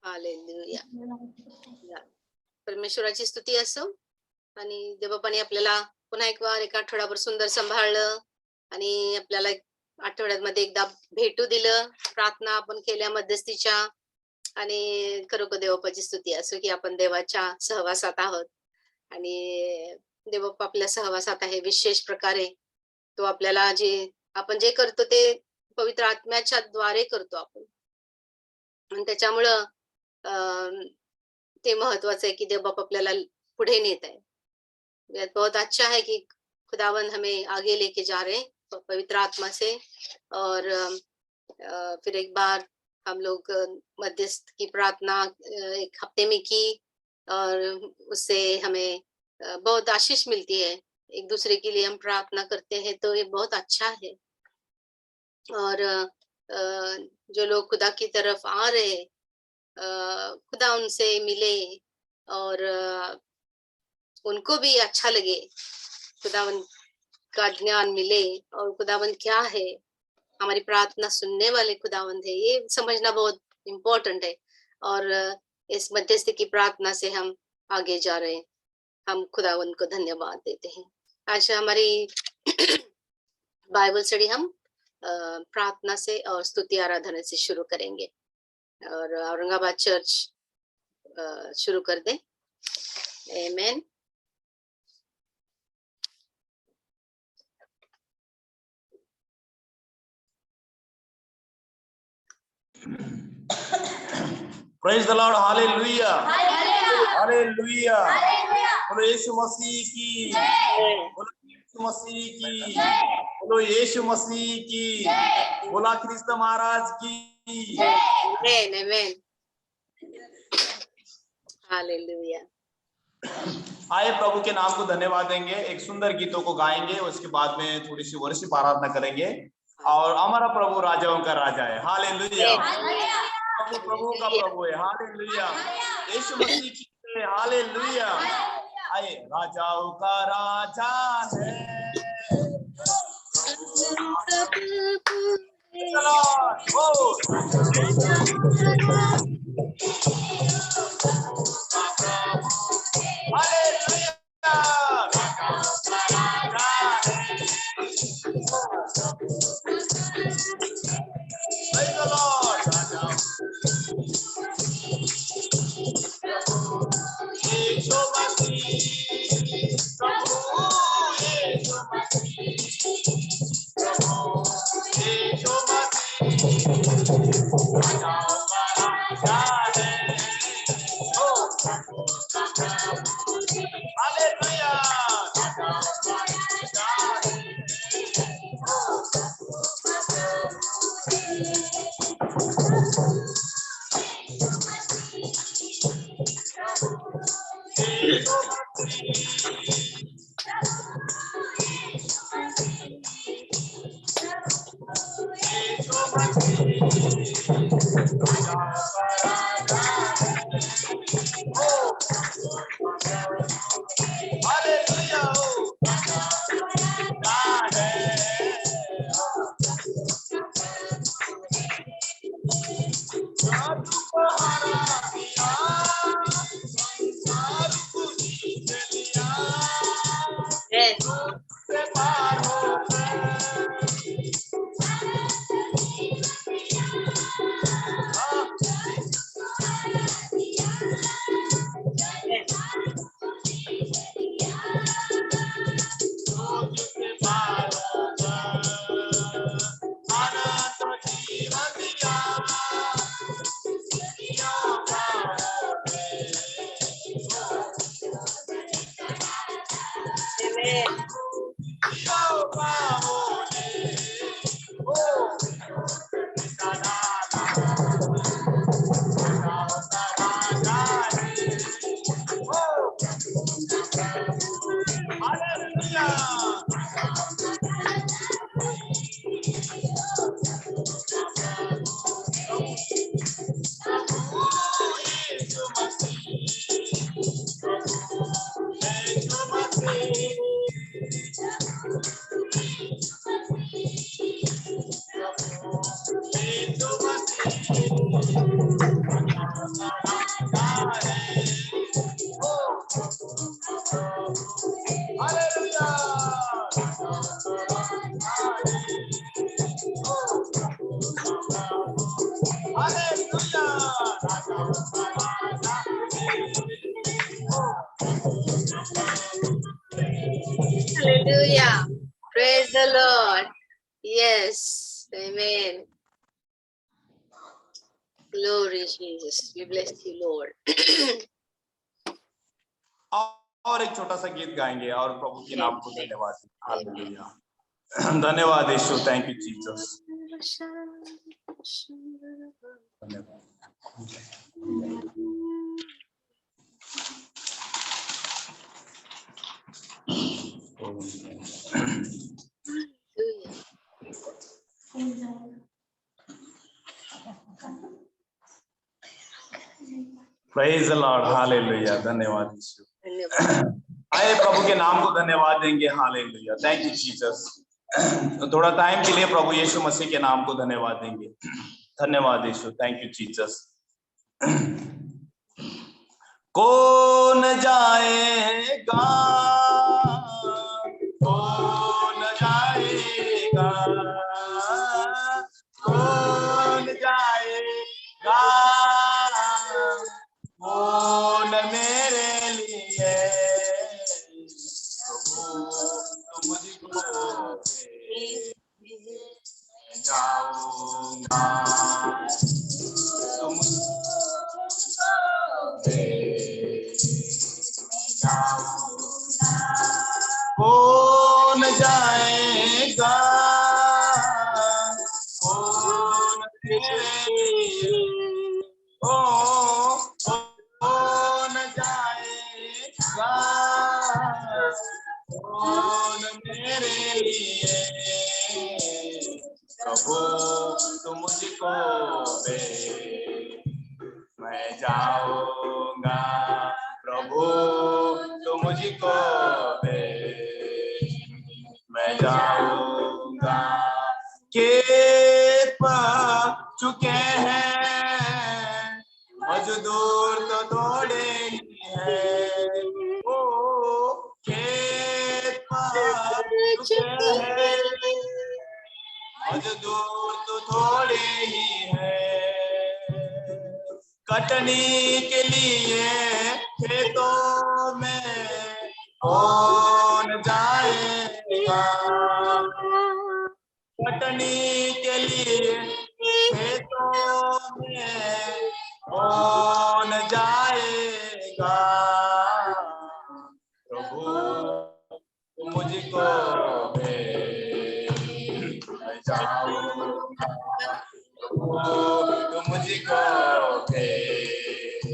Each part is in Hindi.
हालेलुया. परमेश्वराची स्तुती असो. आणि देवबापाने आपल्याला पुन्हा एक वार एका आठवड्याभर सुंदर सांभाळलं आणि आपल्याला आठवड्यामध्ये एकदा भेटू दिलं. प्रार्थना आपण केल्या मध्यस्थीच्या आणि खरोखर देवबापाची स्तुती असो की आपण देवाच्या सहवासात आहोत आणि देवबापा आपल्या सहवासात आहे विशेष प्रकारे. तो आपल्याला आपण जे करतो ते पवित्र आत्म्याच्या द्वारे करतो आपण आणि त्याच्यामुळं ते महत्वाचं आहे की देवबाप आपल्याला पुढे नेत आहे. बहुत अच्छा है कि खुदावंद हमें आगे लेके जा रहे हैं पवित्र आत्मा से और फिर एक बार हम लोग मध्यस्थ की प्रार्थना एक हफ्ते में की और उससे हमें बहुत आशीष मिलती है. एक दूसरे के लिए हम प्रार्थना करते हैं तो ये बहुत अच्छा है. और जो लोग खुदा की तरफ आ रहे खुदा उनसे मिले और उनको भी अच्छा लगे, खुदावन का ज्ञान मिले और खुदावन क्या है, हमारी प्रार्थना सुनने वाले खुदावंद है, ये समझना बहुत इम्पोर्टेंट है. और इस मध्यस्थ की प्रार्थना से हम आगे जा रहे हैं. हम खुदावंद को धन्यवाद देते हैं. आज हमारी बाइबल स्टडी हम प्रार्थना से और स्तुति आराधना से शुरू करेंगे और औरंगाबाद चर्च शुरू कर दें. आमीन. Praise the Lord. Hallelujah. Hallelujah. बोलो यीशु मसीह की, बोलो यीशु मसीह की, बोलो यीशु मसीह की, बोला ख्रिस्त महाराज की. आमीन आमीन. हालेलुया. आए प्रभु के नाम को धन्यवाद देंगे. एक सुंदर गीतों को गाएंगे, उसके बाद में थोड़ी सी वर्षिप आराधना करेंगे. और हमारा प्रभु राजाओं का राजा है. हालेलुया. प्रभु प्रभु का प्रभु है. हालेलुया. यीशु मसीह की है. हालेलुया. आए राजाओं का राजा है. हालेलुया. Praise the Lord. यीशु मसीह प्रभु, यीशु मसीह प्रभु, यीशु मसीह राजाओं का राजा है. ओ हालेलुया. राजाओं का राजा है. Hallelujah. Praise the Lord. Yes. Amen. Glory Jesus. We bless you, Lord. और एक छोटा सा गीत गाएंगे और प्रभु के नाम को धन्यवाद। हालेलुया। धन्यवाद यीशु। Thank you Jesus. धन्यवाद। Praise the Lord. हालेलुया। धन्यवाद यीशु। आइए प्रभु के नाम को धन्यवाद देंगे। हालेलुया। Thank you Jesus. थोड़ा टाइम के लिए प्रभु यीशु मसीह के नाम को धन्यवाद देंगे। धन्यवाद यीशु। Thank you Jesus. कौन जाएगा, कौन जाएगा, कौन जाएगा, कौन मेरे लिए, प्रभु तुम मुझको जाऊंगा, तुम कौन जाएगा, कौन कौन जाएगा, कौन मेरे लिए, प्रभु तुम मुझको दे, मैं जाऊंगा, प्रभु तुम मुझको दे, मैं जाऊंगा। खेत पक चुके हैं, मजदूर तो थोड़े ही हैं, ओ खेत पक चुके हैं, मजदूर तो थोड़े ही हैं, कटनी के लिए खेतों में कौन जाएगा, कटनी के लिए खेतों में कौन जाएगा, प्रभु तुम मुझको भेज, मैं जाऊंगा, प्रभु तुम मुझको भेज,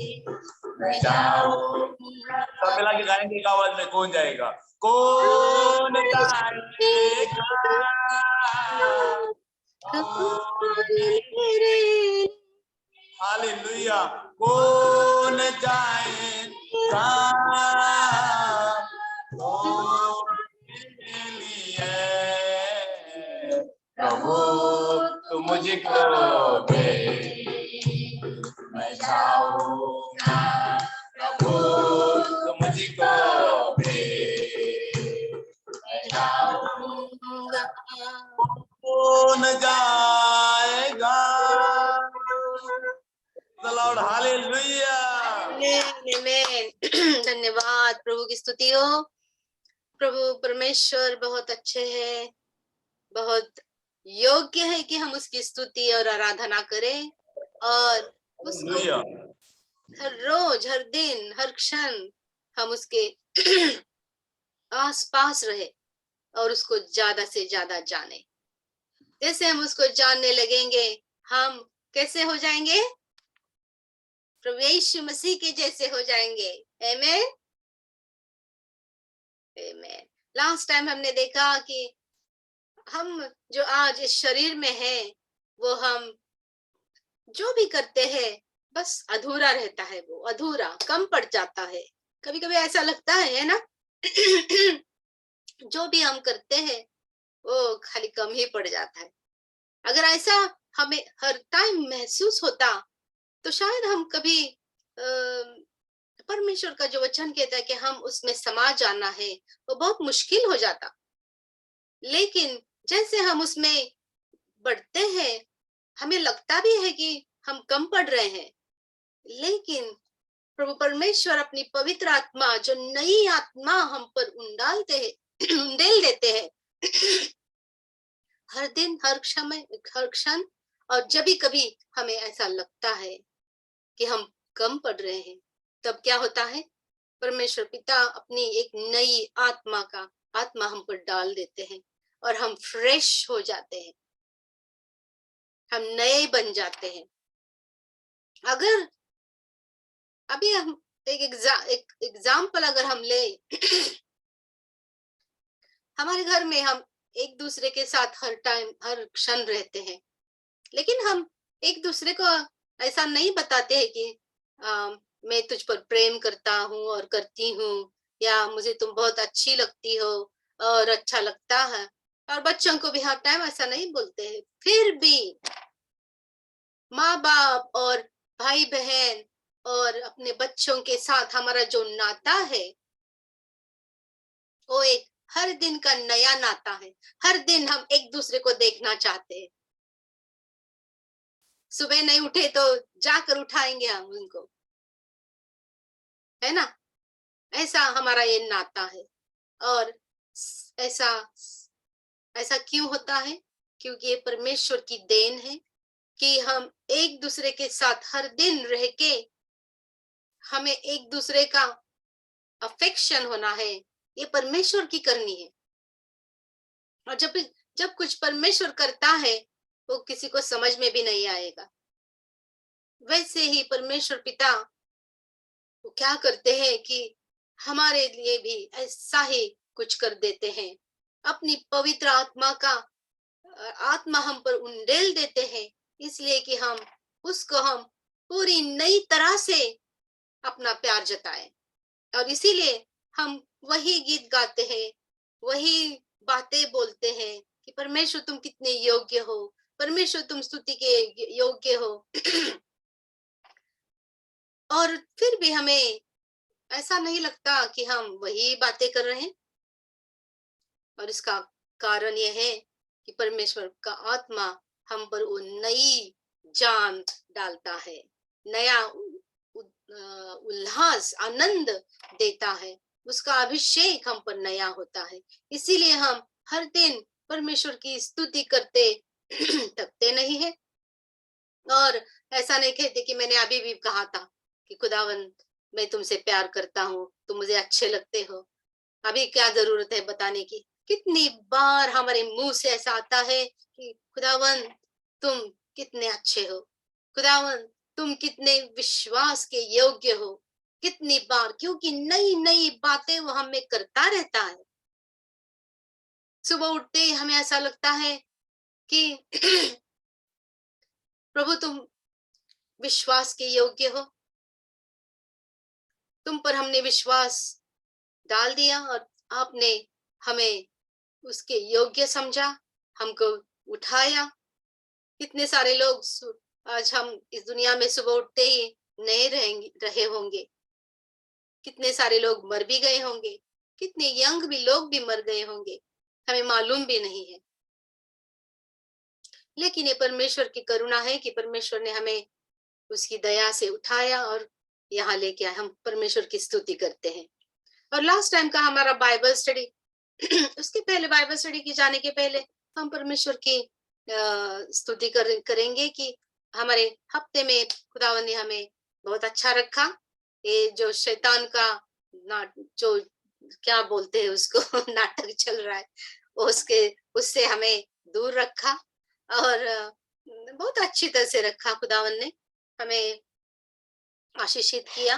मैं जाऊंगा। सब मिला के गाएंगे एक आवाज में, कौन जाएगा, कौन जाएगा, हालेलुया, कौन जाएगा, कौन मेरे लिए, प्रभु तुम मुझको भेज, मैं जाऊंगा, प्रभु तुम मुझको भेज, मैं जाऊंगा, कौन जाएगा, लॉर्ड हालेलुया। धन्यवाद प्रभु की स्तुति हो। प्रभु परमेश्वर बहुत अच्छे हैं, बहुत योग्य है कि हम उसकी स्तुति और आराधना करें और उसको हर रोज, हर दिन, हर क्षण हम उसके आस पास रहे और उसको ज्यादा से ज्यादा जाने। जैसे हम उसको जानने लगेंगे, हम कैसे हो जाएंगे, प्रभु यीशु मसीह के जैसे हो जाएंगे। आमीन, आमीन। लास्ट टाइम हमने देखा कि हम जो आज इस शरीर में है, वो हम जो भी करते हैं बस अधूरा रहता है, वो अधूरा, कम पड़ जाता है। कभी कभी ऐसा लगता है ना जो भी हम करते हैं वो खाली कम ही पड़ जाता है। अगर ऐसा हमें हर टाइम महसूस होता तो शायद हम कभी परमेश्वर का जो वचन कहता है कि हम उसमें समा जाना है, वो बहुत मुश्किल हो जाता। लेकिन जैसे हम उसमें बढ़ते हैं, हमें लगता भी है कि हम कम पढ़ रहे हैं, लेकिन प्रभु परमेश्वर अपनी पवित्र आत्मा, जो नई आत्मा हम पर उंडालते हैं, उंडेल देते हैं हर दिन, हर क्षण। और जब भी कभी हमें ऐसा लगता है कि हम कम पढ़ रहे हैं, तब क्या होता है, परमेश्वर पिता अपनी एक नई आत्मा हम पर डाल देते हैं और हम फ्रेश हो जाते हैं, हम नए बन जाते हैं। अगर अभी हम एक एग्जाम्पल अगर हम ले हमारे घर में हम एक दूसरे के साथ हर टाइम, हर क्षण रहते हैं, लेकिन हम एक दूसरे को ऐसा नहीं बताते हैं कि मैं तुझ पर प्रेम करता हूँ और करती हूँ, या मुझे तुम बहुत अच्छी लगती हो और अच्छा लगता है। और बच्चों को भी हर टाइम ऐसा नहीं बोलते हैं। फिर भी माँ बाप और भाई बहन और अपने बच्चों के साथ हमारा जो नाता है, वो एक हर दिन का नया नाता है। हर दिन हम एक दूसरे को देखना चाहते हैं। सुबह नहीं उठे तो जाकर उठाएंगे हम उनको, है ना? ऐसा हमारा ये नाता है। और ऐसा ऐसा क्यों होता है? क्योंकि ये परमेश्वर की देन है कि हम एक दूसरे के साथ हर दिन रह के हमें एक दूसरे का अफेक्शन होना है। ये परमेश्वर की करनी है। और जब कुछ परमेश्वर करता है, वो किसी को समझ में भी नहीं आएगा। वैसे ही परमेश्वर पिता वो क्या करते हैं कि हमारे लिए भी ऐसा ही कुछ कर देते हैं। अपनी पवित्र आत्मा हम पर उंडेल देते हैं, इसलिए कि हम पूरी नई तरह से अपना प्यार जताएं। और इसीलिए हम वही गीत गाते हैं, वही बातें बोलते हैं कि परमेश्वर तुम कितने योग्य हो, परमेश्वर तुम स्तुति के योग्य हो। और फिर भी हमें ऐसा नहीं लगता कि हम वही बातें कर रहे हैं। और इसका कारण यह है कि परमेश्वर का आत्मा हम पर वो नई जान डालता है, नया उल्लास, आनंद देता है। उसका अभिषेक हम पर नया होता है। इसीलिए हम हर दिन परमेश्वर की स्तुति करते थकते नहीं है। और ऐसा नहीं कहते कि मैंने अभी भी कहा था कि खुदावंद मैं तुमसे प्यार करता हूँ, तुम मुझे अच्छे लगते हो। अभी क्या जरूरत है बताने की? कितनी बार हमारे मुंह से ऐसा आता है कि खुदावंद तुम कितने अच्छे हो, खुदावंद तुम कितने विश्वास के योग्य हो। कितनी बार, क्योंकि नई नई बातें वो हमें करता रहता है। सुबह उठते ही हमें ऐसा लगता है कि प्रभु तुम विश्वास के योग्य हो, तुम पर हमने विश्वास डाल दिया और आपने हमें उसके योग्य समझा, हमको उठाया। कितने सारे लोग आज हम इस दुनिया में सुबह उठते ही नए रहे होंगे। कितने सारे लोग मर भी गए होंगे, कितने यंग भी लोग भी मर गए होंगे, हमें मालूम भी नहीं है। लेकिन ये परमेश्वर की करुणा है कि परमेश्वर ने हमें उसकी दया से उठाया और यहाँ लेके आए। हम परमेश्वर की स्तुति करते हैं। और लास्ट टाइम का हमारा बाइबल स्टडी उसके पहले, बाइबल स्टडी की जाने के पहले हम परमेश्वर की स्तुति करेंगे कि हमारे हफ्ते में खुदावन ने हमें बहुत अच्छा रखा। ये जो शैतान का जो क्या बोलते हैं उसको नाटक चल रहा है, उससे हमें दूर रखा और बहुत अच्छी तरह से रखा। खुदावन ने हमें आशीषित किया।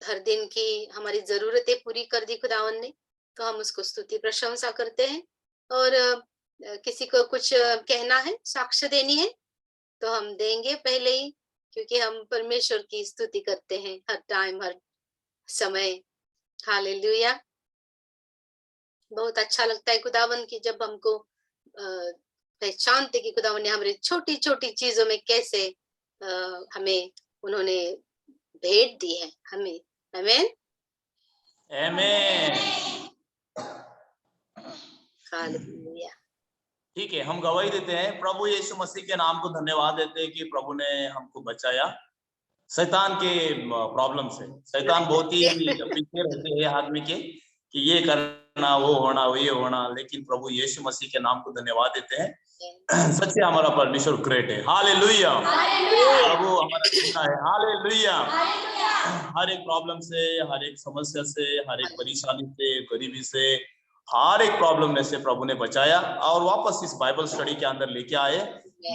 हर दिन की हमारी जरूरतें पूरी कर दी खुदावन ने, तो हम उसको स्तुति प्रशंसा करते हैं। और किसी को कुछ कहना है, साक्ष्य देनी है, तो हम देंगे पहले ही, क्योंकि हम परमेश्वर की स्तुति करते हैं हर टाइम, हर समय। हालेलुया। बहुत अच्छा लगता है खुदावन की जब हमको पहचानते कि खुदावन ने हमारी छोटी छोटी चीजों में कैसे हमें उन्होंने भेंट दी है हमें। आमीन। आमेन। हालेलुया। ठीक है, हम गवाही देते हैं, प्रभु यीशु मसीह के नाम को धन्यवाद देते हैं कि प्रभु ने हमको बचाया शैतान के प्रॉब्लम से। शैतान बहुत ही पीछे रहते हैं आदमी के कि ये करना, वो होना, ये होना, लेकिन प्रभु यीशु मसीह के नाम को धन्यवाद देते हैं। सच्चे हमारा परमेश्वर ग्रेट है। हालेलुया। प्रभु हमारा जिंदा है। हालेलुया। हर एक प्रॉब्लम से, हर एक समस्या से, हर एक परेशानी से, गरीबी से, हर एक प्रॉब्लम में से प्रभु ने बचाया और वापस इस बाइबल स्टडी के अंदर लेके आए।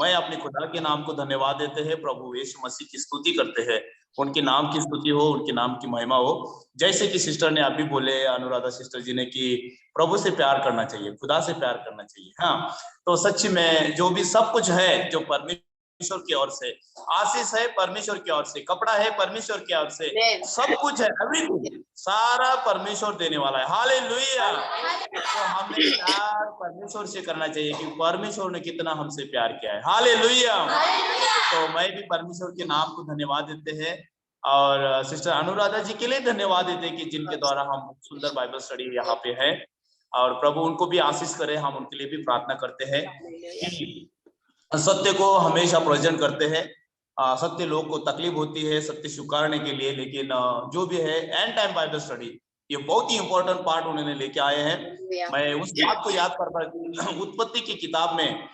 मैं अपने खुदा के नाम को धन्यवाद देते हैं, प्रभु यीशु मसीह की स्तुति करते हैं। उनके नाम की स्तुति हो, उनके नाम की महिमा हो। जैसे कि सिस्टर ने अभी बोले, अनुराधा सिस्टर जी ने, कि प्रभु से प्यार करना चाहिए, खुदा से प्यार करना चाहिए। हाँ, तो सच में जो भी सब कुछ है, जो परमेश्वर की ओर से आशीष है, परमेश्वर की ओर से कपड़ा है, परमेश्वर की ओर से सब कुछ है, एवरीथिंग सारा परमेश्वर देने वाला है। हालेलुया। तो हमें प्यार परमेश्वर से करना चाहिए कि परमेश्वर ने कितना हमसे प्यार किया है। हालेलुया। तो मैं भी परमेश्वर के नाम को धन्यवाद देते हैं और सिस्टर अनुराधा जी के लिए धन्यवाद देते हैं कि जिनके द्वारा हम सुंदर बाइबल स्टडी यहाँ पे है, और प्रभु उनको भी आशीष करे। हम उनके लिए भी प्रार्थना करते हैं कि सत्य को हमेशा प्रेजेंट करते हैं। सत्य लोग को तकलीफ होती है सत्य स्वीकारने के लिए, लेकिन जो भी है एंड टाइम बाइबल स्टडी ये बहुत ही इंपॉर्टेंट पार्ट उन्होंने लेके आए हैं। मैं उस बात को याद करता कि उत्पत्ति की किताब में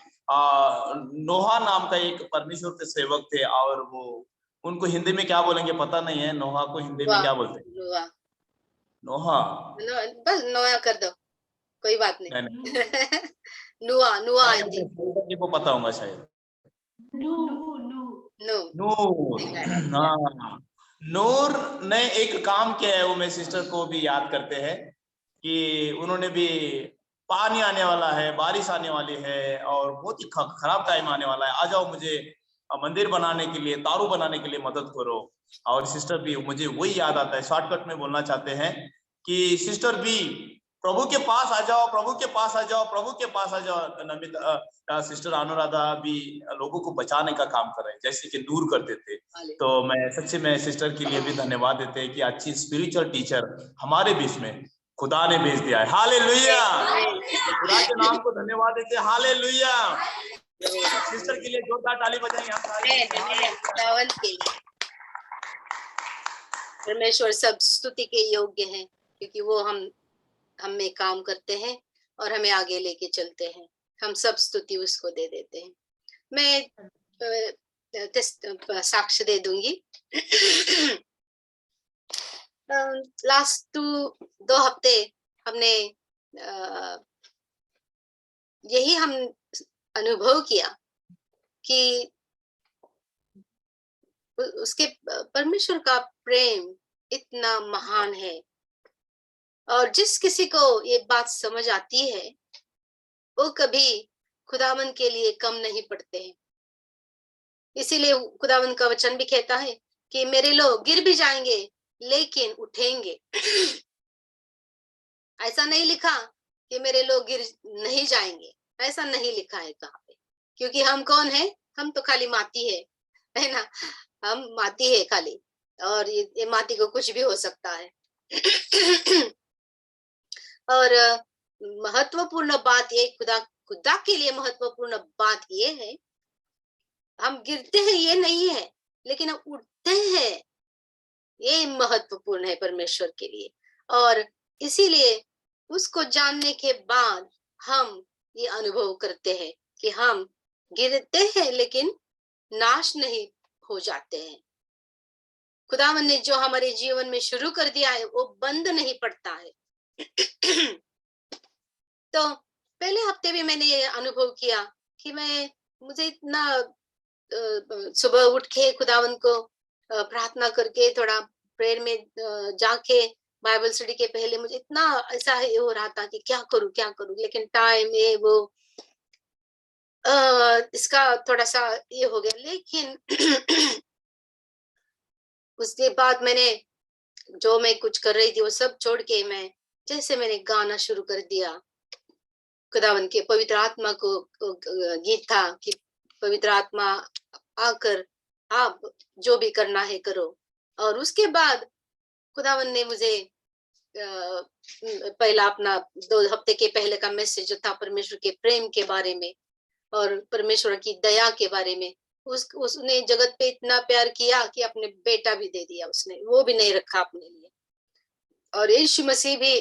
नोहा नाम का एक परमेश्वर के सेवक थे, और वो उनको हिंदी में क्या बोलेंगे पता नहीं है। नोहा को हिंदी में क्या बोलते हैं? नोहा। बस नोया कर दो, कोई बात नहीं। नुआ, नुआ आई थिंक। को पता होगा शायद। नूर। हाँ, नूर ने एक काम किया है, वो मैं सिस्टर को भी याद करते हैं कि उन्होंने भी पानी आने वाला है, बारिश आने वाली है और बहुत ही खराब टाइम आने वाला है, आ जाओ मुझे मंदिर बनाने के लिए, तारू बनाने के लिए मदद करो। और सिस्टर भी, मुझे वही याद आता है, शॉर्टकट में बोलना चाहते हैं कि सिस्टर भी प्रभु के पास आ जाओ, प्रभु के पास आ जाओ, प्रभु के पास आ जाओ। नमिता सिस्टर अनुराधा भी लोगों को बचाने का काम कर रहे हैं, जैसे कि दूर करते थे। तो मैं सच्चे में सिस्टर के लिए भी धन्यवाद देते हैं कि अच्छी स्पिरिचुअल टीचर हमारे बीच में खुदा ने भेज दिया है। हालेलुया। खुदा के नाम को धन्यवाद देते हैं। हालेलुया। सिस्टर के लिए जोरदार ताली बजाएंगे हम सारे। परमेश्वर सब स्तुति के योग्य हैं, क्योंकि वो हम में काम करते हैं और हमें आगे लेके चलते हैं। हम सब स्तुति उसको दे देते हैं। मैं साक्ष्य दे दूंगी। लास्ट 2 हफ्ते हमने यही हम अनुभव किया कि उसके परमेश्वर का प्रेम इतना महान है, और जिस किसी को ये बात समझ आती है वो कभी खुदावन के लिए कम नहीं पड़ते हैं। इसीलिए खुदावन का वचन भी कहता है कि मेरे लोग गिर भी जाएंगे लेकिन उठेंगे। ऐसा नहीं लिखा कि मेरे लोग गिर नहीं जाएंगे, ऐसा नहीं लिखा है कहाँ पे, क्योंकि हम कौन है? हम तो खाली माटी है ना, हम माटी है खाली, और ये माटी को कुछ भी हो सकता है। और महत्वपूर्ण बात ये, खुदा के लिए महत्वपूर्ण बात ये है, हम गिरते हैं ये नहीं है, लेकिन हम उठते हैं, ये महत्वपूर्ण है परमेश्वर के लिए। और इसीलिए उसको जानने के बाद हम ये अनुभव करते हैं कि हम गिरते हैं लेकिन नाश नहीं हो जाते हैं। खुदावन ने जो हमारे जीवन में शुरू कर दिया है वो बंद नहीं पड़ता है। तो पहले हफ्ते भी मैंने ये अनुभव किया कि मुझे इतना सुबह उठ के खुदावन को प्रार्थना करके थोड़ा प्रेयर में जाके बाइबल स्टडी के पहले मुझे इतना ऐसा हो रहा था कि क्या करूं, लेकिन टाइम ये वो इसका थोड़ा सा ये हो गया। लेकिन उसके बाद मैंने जो मैं कुछ कर रही थी वो सब छोड़ के मैंने गाना शुरू कर दिया। खुदावन के पवित्र आत्मा को गीत था कि पवित्र आत्मा आकर आप जो भी करना है करो। और उसके बाद खुदावन ने मुझे पहला अपना 2 हफ्ते के पहले का मैसेज जो था परमेश्वर के प्रेम के बारे में और परमेश्वर की दया के बारे में, उसने जगत पे इतना प्यार किया कि अपने बेटा भी दे दिया उसने, वो भी नहीं रखा अपने लिए। और यीशु मसीह भी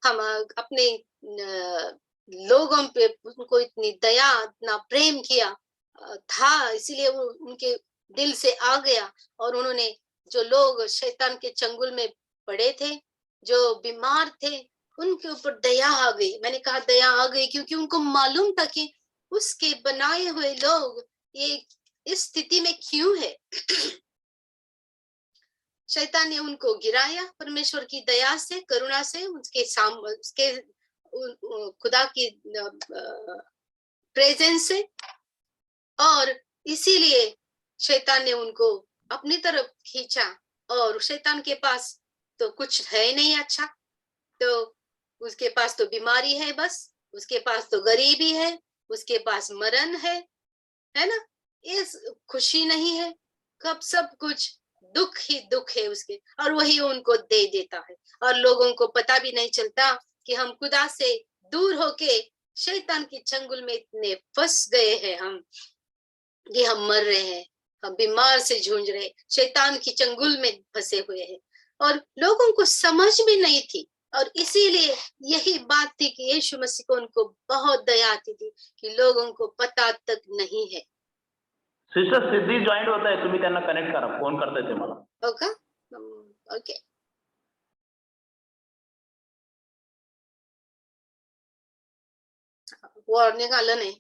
हम अपने लोगों पे उनको इतनी दया, इतना प्रेम किया था, इसीलिए वो उनके दिल से आ गया। और उन्होंने जो लोग शैतान के चंगुल में पड़े थे, जो बीमार थे, उनके ऊपर दया आ गई। मैंने कहा दया आ गई क्योंकि उनको मालूम था कि उसके बनाए हुए लोग ये इस स्थिति में क्यों है। शैतान ने उनको गिराया परमेश्वर की दया से, करुणा से, उसके खुदा की प्रेजेंस से, और इसीलिए शैतान ने उनको अपनी तरफ खींचा। और शैतान के पास तो कुछ है नहीं अच्छा, तो उसके पास तो बीमारी है, बस उसके पास तो गरीबी है, उसके पास मरण है ना, ये खुशी नहीं है, कब सब कुछ दुख ही दुख है उसके, और वही उनको दे देता है। और लोगों को पता भी नहीं चलता कि हम खुदा से दूर होके शैतान के चंगुल में इतने फंस गए हैं हम, कि हम मर रहे हैं, हम बीमार से जूझ रहे, शैतान की चंगुल में फंसे हुए हैं, और लोगों को समझ भी नहीं थी। और इसीलिए यही बात थी कि यीशु मसीह को उनको बहुत दया आती थी कि लोगों को पता तक नहीं है। सिस्टर सिद्धी जॉईंट होत आहे, तुम्ही त्यांना कनेक्ट करा, फोन करताय ते मला. हो का? ओके. वॉर्निंग आलं नाही.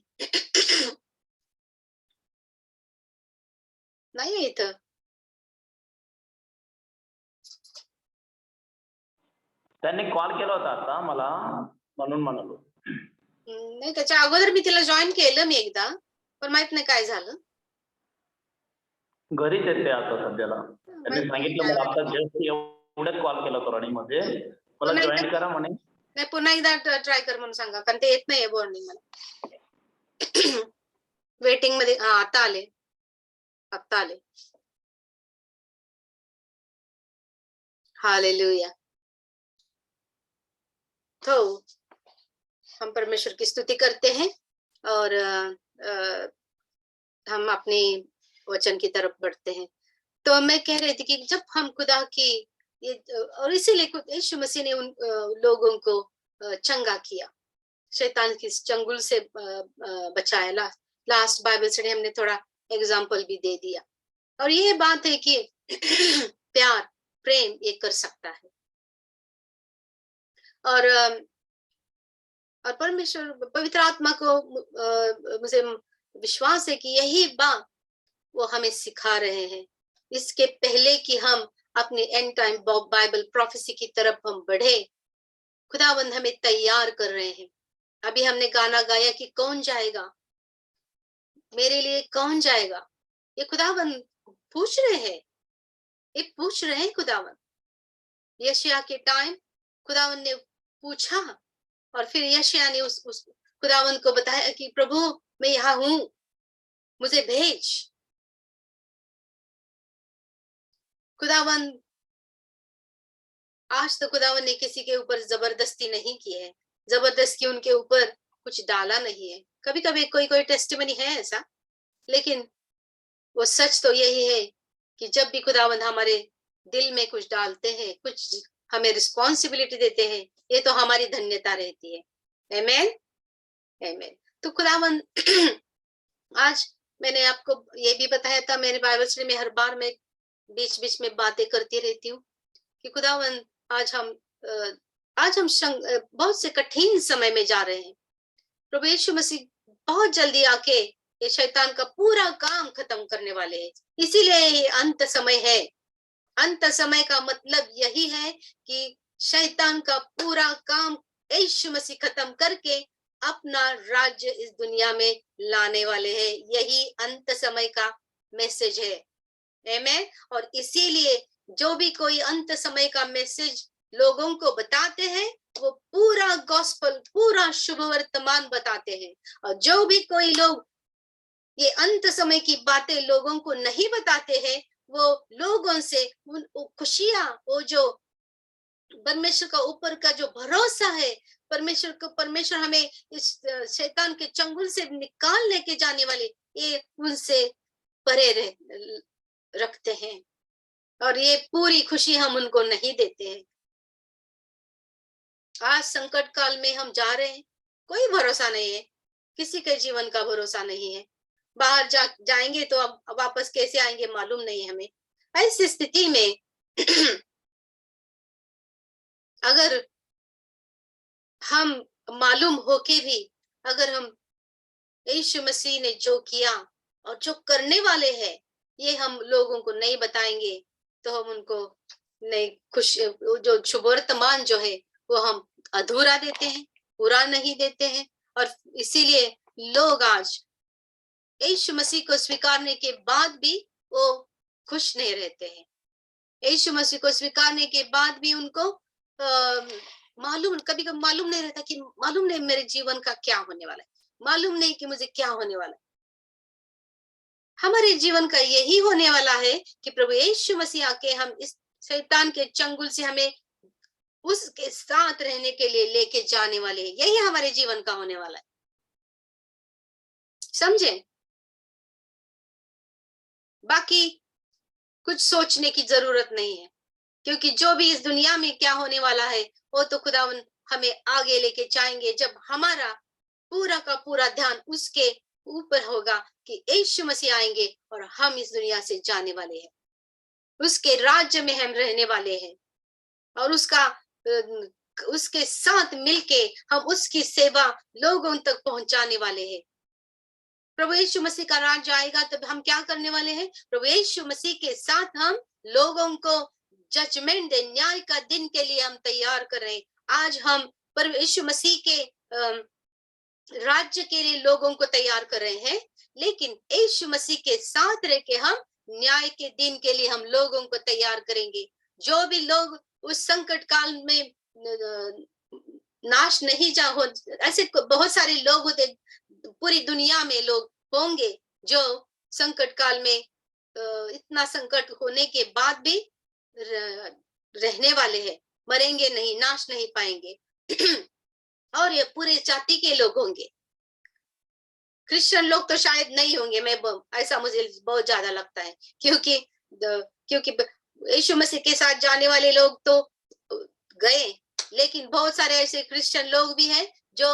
नाही इथं. त्यांनी कॉल केला होता आता मला, म्हणून म्हणालो. नाही, त्याच्या अगोदर मी तिला जॉईन केलं मी एकदा, पण माहित नाही काय झालं. घरीच येते आता सध्याला. त्यांनी सांगितलं मला आता जस्ट एवढ्यात कॉल केला तो रनिंग मध्ये, मला जॉईन करा म्हणे. नाही, पुन्हा एकदा ट्राय कर म्हणून सांगा, कारण ते येत नाहीये वॉर्निंग मला. वेटिंग मध्ये आता आले. हालेलुया. तो हम परमेश्वर की स्तुति करते हैं और हम अपने वचन की तरफ बढ़ते हैं। तो मैं कह रही थी कि जब हम खुदा की ये, और इसीलिए यीशु मसीह ने उन लोगों को चंगा किया, शैतान की चंगुल से बचाया। लास्ट बाइबल स्टडी हमने थोड़ा एग्जाम्पल भी दे दिया। और ये बात है कि प्यार, प्रेम ये कर सकता है। और परमेश्वर पवित्र आत्मा को मुझे विश्वास है कि यही बात वो हमें सिखा रहे हैं। इसके पहले कि हम अपने एंड टाइम बाइबल प्रोफेसी की तरफ हम बढ़े, खुदावंद हमें तैयार कर रहे हैं। अभी हमने गाना गाया कि कौन जाएगा मेरे लिए, कौन जाएगा, ये खुदावंद पूछ रहे हैं, ये पूछ रहे हैं खुदावंद। यशायाह के टाइम खुदावंद ने पूछा, और फिर यशायाह ने उस खुदावंद को बताया कि प्रभु मैं यहाँ हूं, मुझे भेज। खुदावंद आज तो खुदावंद ने किसी के ऊपर जबरदस्ती नहीं की है, जबरदस्ती उनके ऊपर कुछ डाला नहीं है। कभी कभी कोई टेस्टिमनी है ऐसा, लेकिन वो सच तो यही है कि जब भी खुदावंद हमारे दिल में कुछ डालते हैं, कुछ हमें रिस्पॉन्सिबिलिटी देते हैं, ये तो हमारी धन्यता रहती है। आमीन, आमीन। तो खुदावंद आज मैंने आपको ये भी बताया था, मेरे बाइबल स्टडी में हर बार मैं बीच बीच में बातें करती रहती हूँ कि खुदावंद आज हम बहुत से कठिन समय में जा रहे हैं। प्रभु यीशु मसीह बहुत जल्दी आके ये शैतान का पूरा काम खत्म करने वाले हैं। इसीलिए ये अंत समय है। अंत समय का मतलब यही है कि शैतान का पूरा काम यीशु मसीह खत्म करके अपना राज्य इस दुनिया में लाने वाले हैं। यही अंत समय का मैसेज है। आमीन। और इसीलिए जो भी कोई अंत समय का मैसेज लोगों को बताते हैं, वो पूरा गॉस्पेल, पूरा शुभ वर्तमान बताते हैं। और जो भी कोई लोग ये अंत समय की बातें लोगों को नहीं बताते हैं, वो लोगों से वो खुशियां, वो जो परमेश्वर का ऊपर का जो भरोसा है, परमेश्वर हमें इस शैतान के चंगुल से निकाल लेके जाने वाले, ये उनसे परे रखते हैं, और ये पूरी खुशी हम उनको नहीं देते हैं। आज संकट काल में हम जा रहे हैं, कोई भरोसा नहीं है, किसी के जीवन का भरोसा नहीं है। बाहर जाएंगे तो अब वापस कैसे आएंगे मालूम नहीं है हमें। ऐसी स्थिति में अगर हम मालूम होके भी, अगर हम यीशु मसीह ने जो किया और जो करने वाले हैं ये हम लोगों को नहीं बताएंगे, तो हम उनको नहीं खुश, जो शुभ वर्तमान जो है वो हम अधूरा देते हैं, पूरा नहीं देते हैं। और इसीलिए लोग आज यीशु मसीह को स्वीकारने के बाद भी वो खुश नहीं रहते हैं। यीशु मसीह को स्वीकारने के बाद भी उनको कभी कभी मालूम नहीं रहता, कि मालूम नहीं मेरे जीवन का क्या होने वाला है, मालूम नहीं कि मुझे क्या होने वाला है। हमारे जीवन का यही होने वाला है कि प्रभु यीशु मसीह आके हम इस शैतान के चंगुल से हमें उसके साथ रहने के लिए लेके जाने वाले हैं। यही हमारे जीवन का होने वाला है, समझे? बाकी कुछ सोचने की जरूरत नहीं है, क्योंकि जो भी इस दुनिया में क्या होने वाला है वो तो खुदावन हमें आगे लेके जाएंगे, जब हमारा पूरा का पूरा ध्यान उसके ऊपर होगा कि यीशु मसीह आएंगे और हम इस दुनिया से जाने वाले हैं, उसके राज्य में हम रहने वाले हैं, और उसके साथ मिलके हम उसकी सेवा लोगों तक पहुंचाने वाले हैं। प्रभु यीशु मसीह का राज्य आएगा तब हम क्या करने वाले हैं? प्रभु यीशु मसीह के साथ हम लोगों को जजमेंट डे, न्याय का दिन के लिए हम तैयार कर रहे हैं। आज हम प्रभु यीशु मसीह के राज्य के लिए लोगों को तैयार कर रहे हैं, लेकिन यीशु मसीह के साथ रह के हम न्याय के दिन के लिए हम लोगों को तैयार करेंगे। जो भी लोग उस संकट काल में नाश नहीं हो, ऐसे बहुत सारे लोग होते, पूरी दुनिया में लोग होंगे जो संकट काल में इतना संकट होने के बाद भी रहने वाले हैं, मरेंगे नहीं, नाश नहीं पाएंगे। और ये पूरे जाति के लोग होंगे, क्रिश्चियन लोग तो शायद नहीं होंगे, ऐसा मुझे बहुत ज्यादा लगता है, क्योंकि यीशु मसीह के साथ जाने वाले लोग तो गए, लेकिन बहुत सारे ऐसे क्रिश्चियन लोग भी हैं जो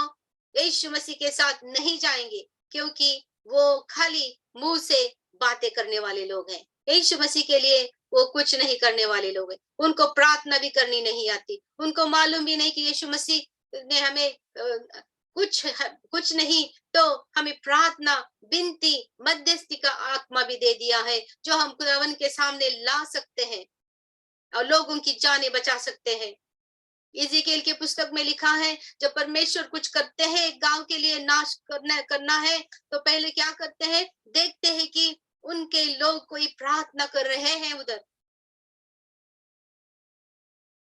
यीशु मसीह के साथ नहीं जाएंगे, क्योंकि वो खाली मुंह से बातें करने वाले लोग हैं। यीशु मसीह के लिए वो कुछ नहीं करने वाले लोग हैं, उनको प्रार्थना भी करनी नहीं आती, उनको मालूम भी नहीं कि यीशु मसीह ने हमें कुछ नहीं तो हमें प्रार्थना, विनती, मध्यस्थी का आत्मा भी दे दिया है, जो हम खुदावन के सामने ला सकते हैं और लोगों की जानें बचा सकते हैं। इज़ेकिएल के पुस्तक में लिखा है, जब परमेश्वर कुछ करते हैं, गांव के लिए नाश करना है, तो पहले क्या करते हैं? देखते हैं कि उनके लोग कोई प्रार्थना कर रहे हैं उधर।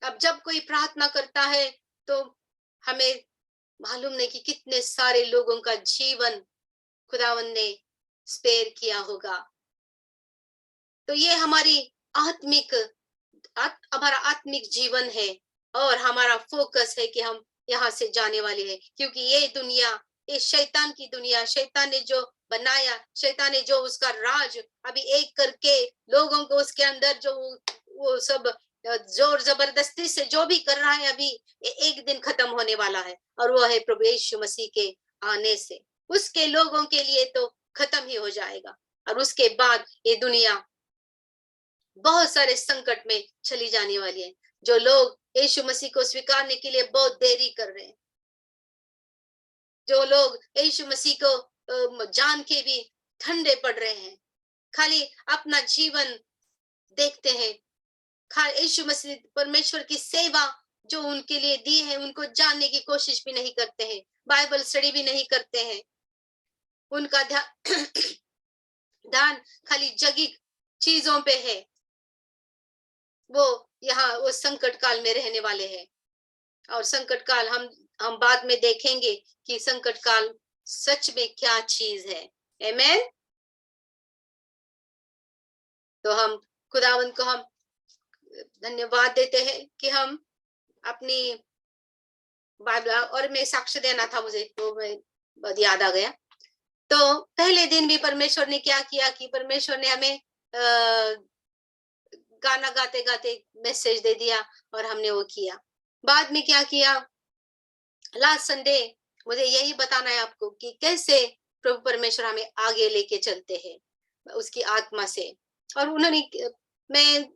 अब जब कोई प्रार्थना करता है तो हमें मालूम नहीं कि कितने सारे लोगों का जीवन खुदावन ने स्पेयर किया होगा। तो ये हमारा आत्मिक जीवन है, और हमारा फोकस है कि हम यहाँ से जाने वाले हैं, क्योंकि ये दुनिया, ये शैतान की दुनिया, शैतान ने जो बनाया, शैतान ने जो उसका राज अभी एक करके लोगों को उसके अंदर जो वो सब जोर जबरदस्ती से जो भी कर रहा है, अभी एक दिन खत्म होने वाला है, और वो है प्रभु यीशु मसीह के आने से। उसके लोगों के लिए तो खत्म ही हो जाएगा, और उसके बाद ये दुनिया बहुत सारे संकट में चली जाने वाली है। जो लोग यीशु मसीह को स्वीकारने के लिए बहुत देरी कर रहे हैं, जो लोग यीशु मसीह को जान के भी ठंडे पड़ रहे हैं, खाली अपना जीवन देखते हैं, यीशु मसीह परमेश्वर की सेवा जो उनके लिए दी है उनको जानने की कोशिश भी नहीं करते हैं, बाइबल स्टडी भी नहीं करते हैं, उनका ध्यान खाली जगी चीजों पे है। वो यहाँ वो संकट काल में रहने वाले हैं, और संकट काल हम बाद में देखेंगे कि संकट काल सच में क्या चीज है। आमेन। तो हम खुदावन को हम धन्यवाद देते हैं कि हम अपनी बाइबल, और मैं साक्ष्य देना था मुझे, तो मैं बहुत याद आ गया। तो पहले दिन भी परमेश्वर ने क्या किया कि परमेश्वर ने हमें गाना गाते गाते मैसेज दे दिया और हमने वो किया। बाद में क्या किया, लास्ट संडे मुझे यही बताना है आपको कि कैसे प्रभु परमेश्वर हमें आगे लेके चलते हैं उसकी आत्मा से। और उन्होंने, मैं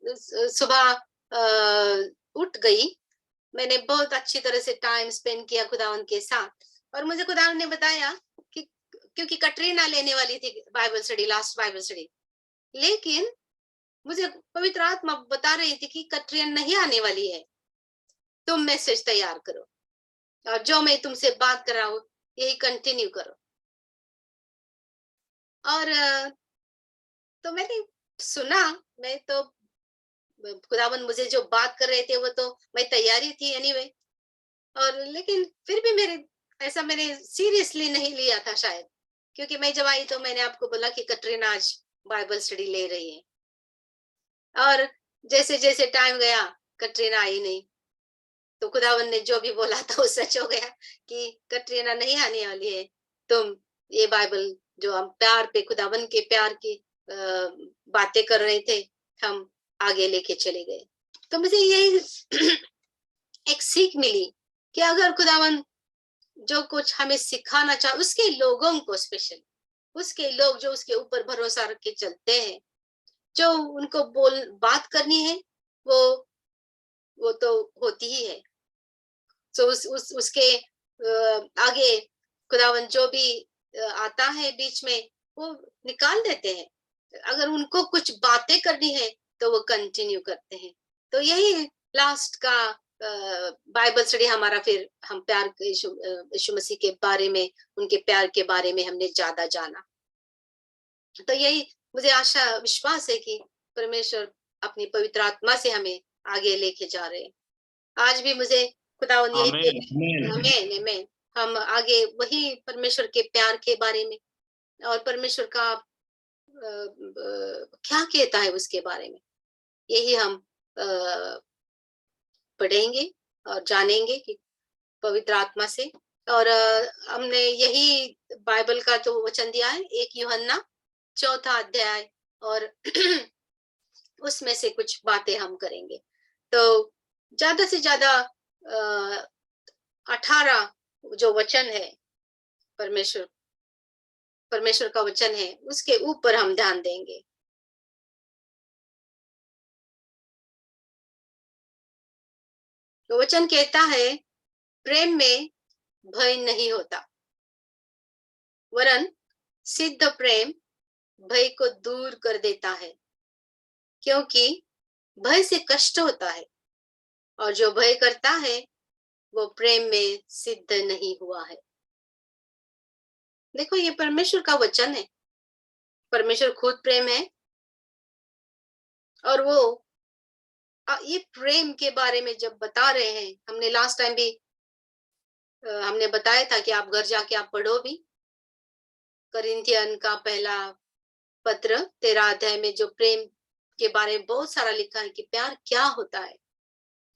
सुबह उठ गई, मैंने बहुत अच्छी तरह से टाइम स्पेंड किया खुदावन के साथ, और मुझे खुदावन ने बताया कि क्योंकि कटरीना लेने वाली थी Bible study, last Bible study, लेकिन मुझे पवित्र आत्मा बता रही थी कि कटरीना नहीं आने वाली है, तुम मैसेज तैयार करो और जो मैं तुमसे बात कर रहा हूँ यही कंटिन्यू करो। और तो मैंने सुना, मैं तो खुदावन मुझे जो बात कर रहे थे वो तो मैं तैयारी थी एनीवे, और लेकिन फिर भी ऐसा मैंने सीरियसली नहीं लिया था शायद, क्योंकि मैं जब आई तो मैंने आपको बोला कि कटरीना आज बाइबल स्टडी ले रही है, और जैसे जैसे टाइम गया कटरीना आई नहीं, तो खुदावन ने जो भी बोला था वो सच हो गया कि कटरीना नहीं आने वाली है, तुम ये बाइबल जो हम प्यार पे, खुदावन के प्यार की बातें कर रहे थे, हम आगे लेके चले गए। तो मुझे यही एक सीख मिली कि अगर खुदावन जो कुछ हमें सिखाना चाहे, उसके लोगों को, स्पेशल उसके लोग जो उसके ऊपर भरोसा रख के चलते हैं, जो उनको बात करनी है वो तो होती ही है। तो उसके आगे खुदावन जो भी आता है बीच में वो निकाल देते हैं। अगर उनको कुछ बातें करनी है तो वो कंटिन्यू करते हैं। तो यही लास्ट का बाइबल स्टडी हमारा, फिर हम प्यार यीशु मसीह के बारे में, उनके प्यार के बारे में हमने ज्यादा जाना। तो यही मुझे आशा विश्वास है कि परमेश्वर अपनी पवित्र आत्मा से हमें आगे लेके जा रहे हैं। आज भी मुझे खुदावन यही में हम आगे वही परमेश्वर के प्यार के बारे में और परमेश्वर का क्या कहता है उसके बारे में, यही हम पढ़ेंगे और जानेंगे कि पवित्र आत्मा से। और हमने यही बाइबल का जो वचन दिया है 1 यूहन्ना 4 अध्याय, और उसमें से कुछ बातें हम करेंगे। तो ज्यादा से ज्यादा 18 जो वचन है परमेश्वर का वचन है, उसके ऊपर हम ध्यान देंगे। तो वचन कहता है, प्रेम में भय नहीं होता, वरन सिद्ध प्रेम भय को दूर कर देता है, क्योंकि भय से कष्ट होता है, और जो भय करता है वो प्रेम में सिद्ध नहीं हुआ है। देखो, ये परमेश्वर का वचन है, परमेश्वर खुद प्रेम है, और वो ये प्रेम के बारे में जब बता रहे हैं, हमने लास्ट टाइम भी हमने बताया था कि आप घर जाके आप पढ़ो भी, कोरिन्थियन का पहला पत्र 13 अध्याय में जो प्रेम के बारे में बहुत सारा लिखा है कि प्यार क्या होता है,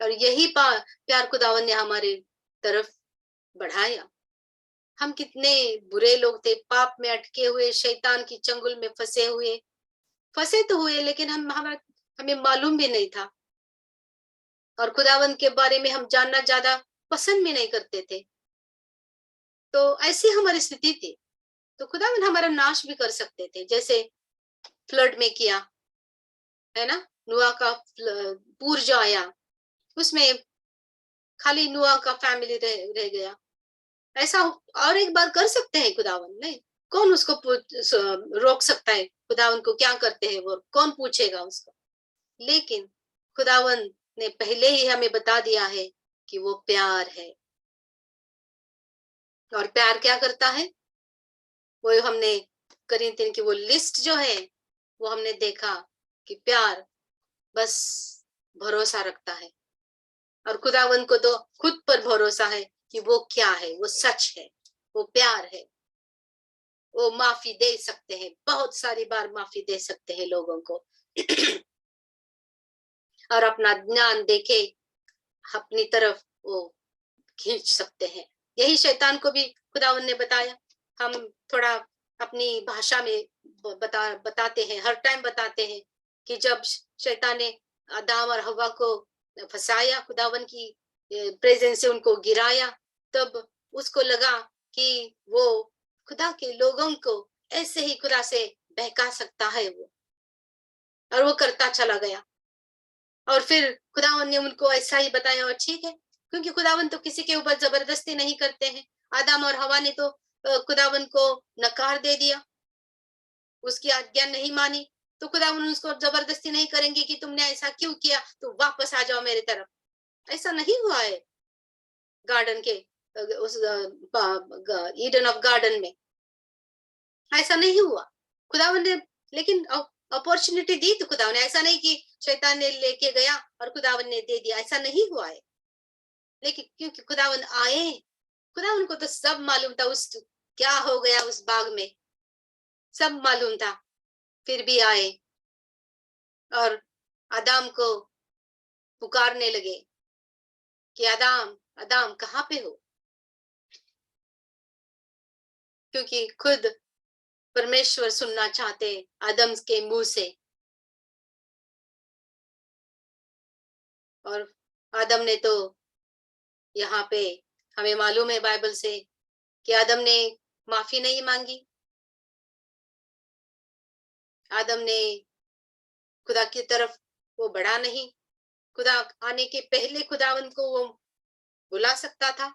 और यही प्यार खुदावन ने हमारे तरफ बढ़ाया। हम कितने बुरे लोग थे, पाप में अटके हुए, शैतान की चंगुल में फंसे तो हुए, लेकिन हमें मालूम भी नहीं था, और खुदावन के बारे में हम जानना ज्यादा पसंद भी नहीं करते थे। तो ऐसी हमारी स्थिति थी, तो खुदावन हमारा नाश भी कर सकते थे, जैसे फ्लड में किया है ना। नूआ का पूर जो आया, उसमें खाली नूआ का फैमिली रह गया। ऐसा और एक बार कर सकते हैं खुदावन, नहीं कौन उसको रोक सकता है, खुदावन को क्या करते हैं वो, कौन पूछेगा उसको। लेकिन खुदावन ने पहले ही हमें बता दिया है कि वो प्यार है, और प्यार क्या करता है वो हमने कोरिन्थियन की वो लिस्ट जो है वो हमने देखा कि प्यार बस भरोसा रखता है, और खुदावन को तो खुद पर भरोसा है कि वो क्या है, वो सच है, वो प्यार है, वो माफी दे सकते हैं, बहुत सारी बार माफी दे सकते हैं लोगों को, और अपना ज्ञान देके अपनी तरफ वो खींच सकते हैं। यही शैतान को भी खुदावन ने बताया। हम थोड़ा अपनी भाषा में बताते हैं, हर टाइम बताते हैं कि जब शैतान ने आदम और हवा को फंसाया, खुदावन की प्रेजेंस से उनको गिराया, तब उसको लगा कि वो खुदा के लोगों को ऐसे ही खुदा से बहका सकता है वो, और वो करता चला गया। और फिर खुदावन ने उनको ऐसा ही बताया, और ठीक है, क्योंकि खुदावन तो किसी के ऊपर जबरदस्ती नहीं करते हैं। आदम और हवा ने तो खुदावन को नकार दे दिया, उसकी आज्ञा नहीं मानी, तो खुदावन उसको जबरदस्ती नहीं करेंगे कि तुमने ऐसा क्यों किया, तो वापस आ जाओ मेरी तरफ। ऐसा नहीं हुआ है गार्डन के उस ईडन ऑफ गार्डन में, ऐसा नहीं हुआ। खुदावन ने लेकिन अपॉर्चुनिटी दी तो खुदावन ने, ऐसा नहीं कि शैतान ने लेके गया और खुदावन ने दे दिया, ऐसा नहीं हुआ है। लेकिन क्योंकि खुदावन आए, खुदावन को तो सब मालूम था उस क्या हो गया उस बाग में, सब मालूम था, फिर भी आए और आदम को पुकारने लगे कि आदम आदम कहाँ पे हो, क्योंकि खुद परमेश्वर सुनना चाहते आदम के मुंह से। और आदम ने तो यहाँ पे हमें मालूम है बाइबल से कि आदम ने माफी नहीं मांगी, आदम ने खुदा की तरफ वो बढ़ा नहीं। खुदा आने के पहले खुदावन को वो बुला सकता था,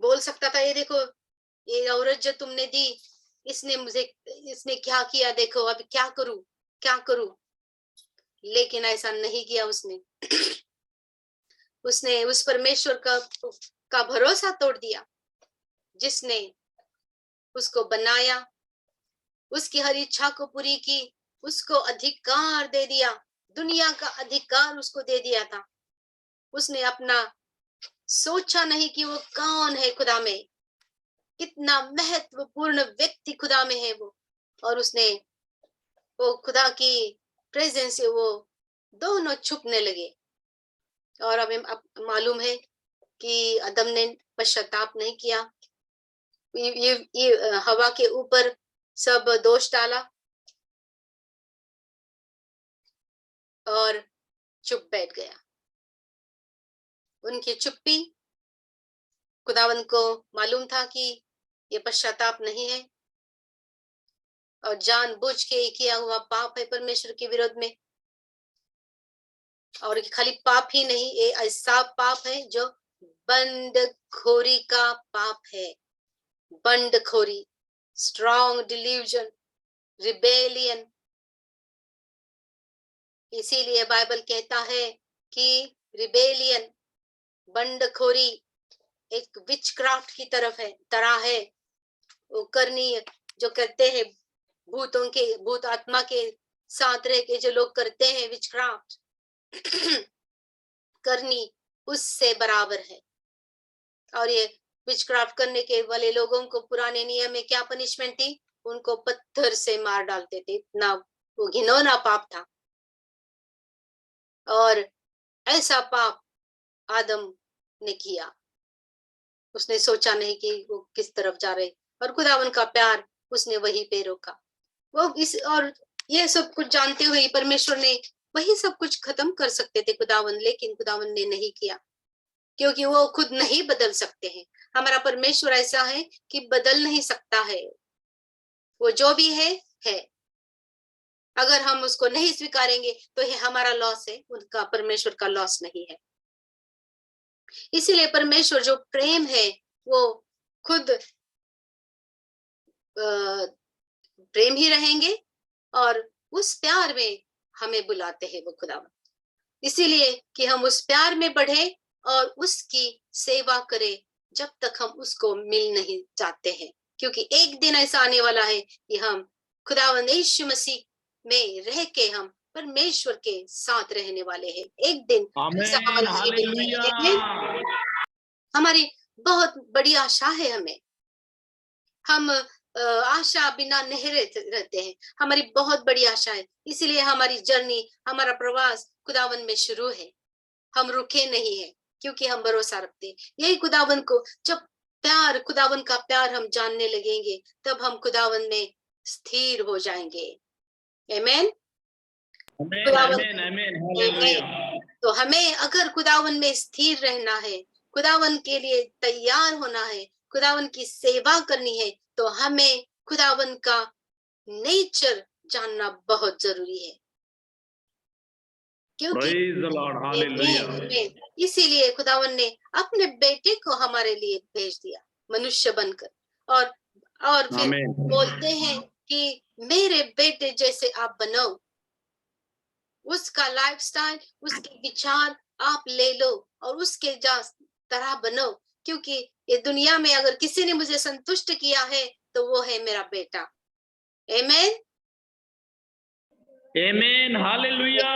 बोल सकता था, ये देखो ये औरत जो तुमने दी, इसने क्या किया, देखो अब क्या करूं। लेकिन ऐसा नहीं किया उसने। उसने उस परमेश्वर का भरोसा तोड़ दिया जिसने उसको बनाया, उसकी हर इच्छा को पूरी की, उसको अधिकार दे दिया, दुनिया का अधिकार उसको दे दिया था। उसने अपना सोचा नहीं कि वो कौन है खुदा में, कितना महत्वपूर्ण व्यक्ति खुदा में है वो, और उसने वो खुदा की प्रेजेंस से वो दोनों छुपने लगे। और हमें मालूम है कि आदम ने पश्चाताप नहीं किया, ये हवा के ऊपर सब दोष डाला और चुप बैठ गया। उनकी चुप्पी, खुदावन को मालूम था कि ये पश्चाताप नहीं है और जानबूझ के किया हुआ पाप है परमेश्वर के विरोध में। और खाली पाप ही नहीं, ये ऐसा पाप है जो बंडखोरी का पाप है। बंडखोरी, स्ट्रॉन्ग डिल्यूजन, रिबेलियन। इसीलिए बाइबल कहता है कि रिबेलियन, बंडखोरी एक विचक्राफ्ट की तरह है। वो करनी जो करते हैं भूत आत्मा के साथ रह के जो लोग करते हैं विचक्राफ्ट करनी, उससे बराबर है। और ये विचक्राफ्ट करने के वाले लोगों को पुराने नियम में क्या पनिशमेंट थी? उनको पत्थर से मार डालते थे, इतना वो घिनौना पाप था। और ऐसा पाप आदम ने किया, उसने सोचा नहीं कि वो किस तरफ जा रहे, और खुदावन का प्यार उसने वहीं पे रोका। वो और ये सब कुछ जानते हुए परमेश्वर ने वही सब कुछ खत्म कर सकते थे खुदावन, लेकिन खुदावन ने नहीं किया, क्योंकि वो खुद नहीं बदल सकते हैं। हमारा परमेश्वर ऐसा है कि बदल नहीं सकता है, वो जो भी है। अगर हम उसको नहीं स्वीकारेंगे तो ये हमारा लॉस है, उनका परमेश्वर का लॉस नहीं है। इसीलिए परमेश्वर जो प्रेम है वो खुद प्रेम ही रहेंगे, और उस प्यार में हमें बुलाते हैं वो खुदावन, इसीलिए कि हम उस प्यार में बढ़े और उसकी सेवा करें जब तक हम उसको मिल नहीं जाते हैं। क्योंकि एक दिन ऐसा आने वाला है कि हम खुदावंद यीशु मसीह में रह के हम परमेश्वर के साथ रहने वाले हैं। एक दिन ऐसा हमारे जीवन में हमारी बहुत बड़ी आशा है। हम आशा बिना नहीं रहते हैं। हमारी बहुत बड़ी आशा है, इसीलिए हमारी जर्नी, हमारा प्रवास खुदावन में शुरू है। हम रुके नहीं है क्योंकि हम भरोसा रखते हैं। यही खुदावन को जब प्यार, खुदावन का प्यार हम जानने लगेंगे, तब हम खुदावन में स्थिर हो जाएंगे। आमीन। आमीन खुदावन, आमीन आमीन हालेलुया। तो हमें अगर खुदावन में स्थिर रहना है, खुदावन के लिए तैयार होना है, खुदावन की सेवा करनी है, तो हमें खुदावन का नेचर जानना बहुत जरूरी है। क्योंकि प्रेज द लॉर्ड हालेलुया। इसीलिए खुदावन ने अपने बेटे को हमारे लिए भेज दिया मनुष्य बनकर, और फिर आमीन। बोलते हैं कि मेरे बेटे जैसे आप बनो। उसका लाइफस्टाइल, उसके विचार आप ले लो और उसके तरह बनो, क्योंकि ये दुनिया में अगर किसी ने मुझे संतुष्ट किया है तो वो है मेरा बेटा। आमीन आमीन हालेलुया।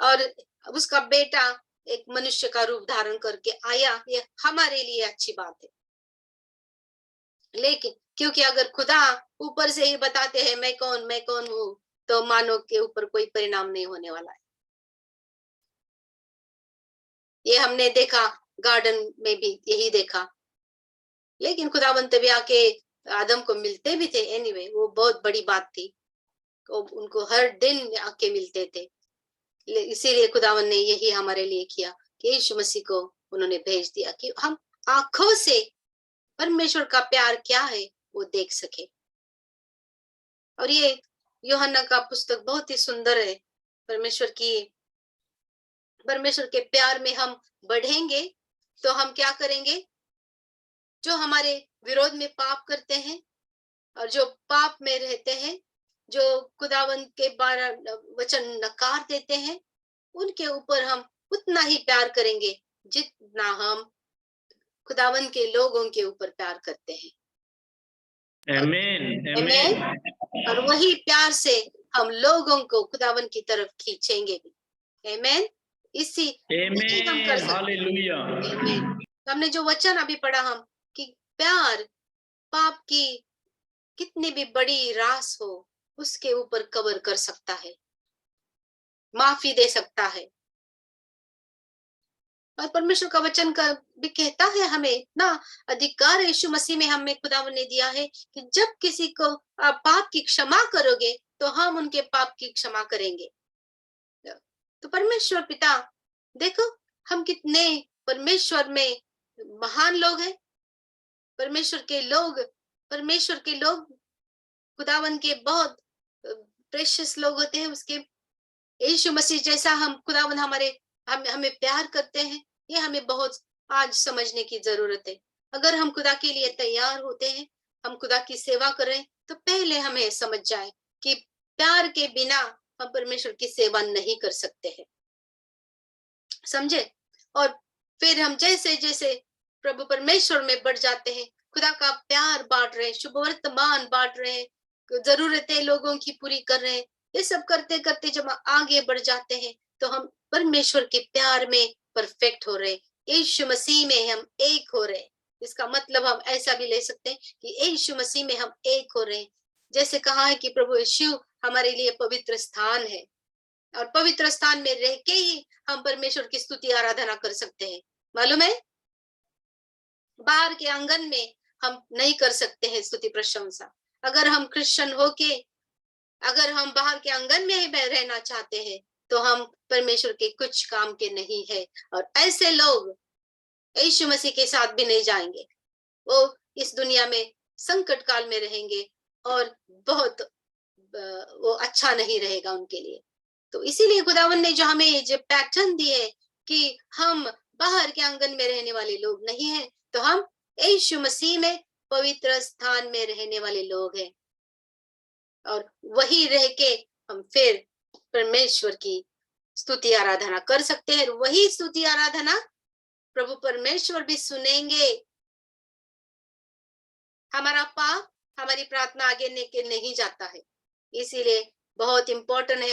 और उसका बेटा एक मनुष्य का रूप धारण करके आया, ये हमारे लिए अच्छी बात है। लेकिन क्योंकि अगर खुदा ऊपर से ही बताते हैं मैं कौन हूँ, तो मानव के ऊपर कोई परिणाम नहीं होने वाला है। ये हमने देखा, गार्डन में भी यही देखा। लेकिन खुदावंत भी आके आदम को मिलते भी थे। एनीवे, वो बहुत बड़ी बात थी, उनको हर दिन आके मिलते थे। इसीलिए खुदावन ने यही हमारे लिए किया कि यीशु मसीह को उन्होंने भेज दिया कि हम आंखों से परमेश्वर का प्यार क्या है वो देख सके। और ये यूहन्ना का पुस्तक बहुत ही सुंदर है। परमेश्वर के प्यार में हम बढ़ेंगे तो हम क्या करेंगे? जो हमारे विरोध में पाप करते हैं और जो पाप में रहते हैं, जो खुदावन के वचन नकार देते हैं, उनके ऊपर हम उतना ही प्यार करेंगे जितना हम खुदावन के लोगों के ऊपर प्यार करते हैं। आमीन आमीन। और वही प्यार से हम लोगों को खुदावन की तरफ खींचेंगे भी। आमीन। इसी हम कर सकते हालेलुया। हैं। हमने जो वचन अभी पढ़ा, हम कि प्यार पाप की कितनी भी बड़ी रास हो उसके ऊपर कवर कर सकता है, माफी दे सकता है। और परमेश्वर का वचन का भी कहता है हमें ना, अधिकार यीशु मसीह में हमें खुदावन ने दिया है कि जब किसी को आप पाप की क्षमा करोगे तो हम उनके पाप की क्षमा करेंगे। तो परमेश्वर पिता, देखो हम कितने परमेश्वर में महान लोग हैं। परमेश्वर के लोग खुदावन के बहुत प्रेशियस लोग होते हैं। उसके यीशु मसीह जैसा हम खुदावन हमें प्यार करते हैं, ये हमें बहुत आज समझने की जरूरत है। अगर हम खुदा के लिए तैयार होते हैं, हम खुदा की सेवा कर रहे हैं, तो पहले हमें समझ जाए कि प्यार के बिना हम परमेश्वर की सेवा नहीं कर सकते हैं। समझे? और फिर हम जैसे जैसे प्रभु परमेश्वर में बढ़ जाते हैं, खुदा का प्यार बांट रहे हैं, शुभ वर्तमान बांट रहे हैं, जरूरतें लोगों की पूरी कर रहे हैं, ये सब करते करते जब आगे बढ़ जाते हैं तो हम परमेश्वर के प्यार में परफेक्ट हो रहे हैं। यीशु मसीह में हम एक हो रहे हैं। इसका मतलब हम ऐसा भी ले सकते हैं कि यीशु मसीह में हम एक हो रहे हैं। जैसे कहा है कि प्रभु यीशु हमारे लिए पवित्र स्थान है, और पवित्र स्थान में रह के ही हम परमेश्वर की स्तुति आराधना कर सकते हैं। मालूम है, बाहर के आंगन में हम नहीं कर सकते हैं स्तुति प्रशंसा। अगर हम क्रिश्चियन होके अगर हम बाहर के आंगन में ही रहना चाहते हैं तो हम परमेश्वर के कुछ काम के नहीं है। और ऐसे लोग यीशु मसीह के साथ भी नहीं जाएंगे, वो इस दुनिया में संकट काल में रहेंगे और बहुत वो अच्छा नहीं रहेगा उनके लिए। तो इसीलिए खुदावन ने जो हमें जो पैटर्न दी है कि हम बाहर के आंगन में रहने वाले लोग नहीं हैं, तो हम यीशु मसीह में पवित्र स्थान में रहने वाले लोग हैं। और वही रह के हम फिर परमेश्वर की स्तुति आराधना कर सकते हैं। वही स्तुति आराधना प्रभु परमेश्वर भी सुनेंगे। हमारा पाप हमारी प्रार्थना आगे लेके नहीं जाता है। इसीलिए बहुत इंपॉर्टेंट है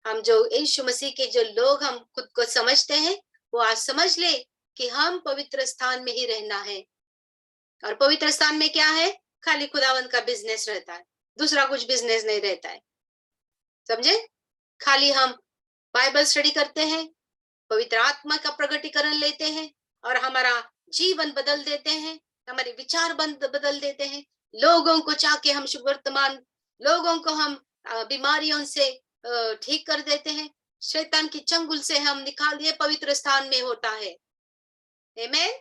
हम जो यीशु मसीह के जो लोग हम खुद को समझते हैं, वो आज समझ ले कि हम पवित्र स्थान में ही रहना है। और पवित्र स्थान में क्या है? खाली खुदावंत का बिजनेस रहता है, दूसरा कुछ बिजनेस नहीं रहता है। समझे? खाली हम बाइबल स्टडी करते हैं, पवित्र आत्मा का प्रकटीकरण लेते हैं और हमारा जीवन बदल देते हैं, हमारे विचार बदल देते हैं, लोगों को चाके हम वर्तमान लोगों को हम बीमारियों से ठीक कर देते हैं, शैतान की चंगुल से हम निकाल दिए, पवित्र स्थान में होता है। आमीन।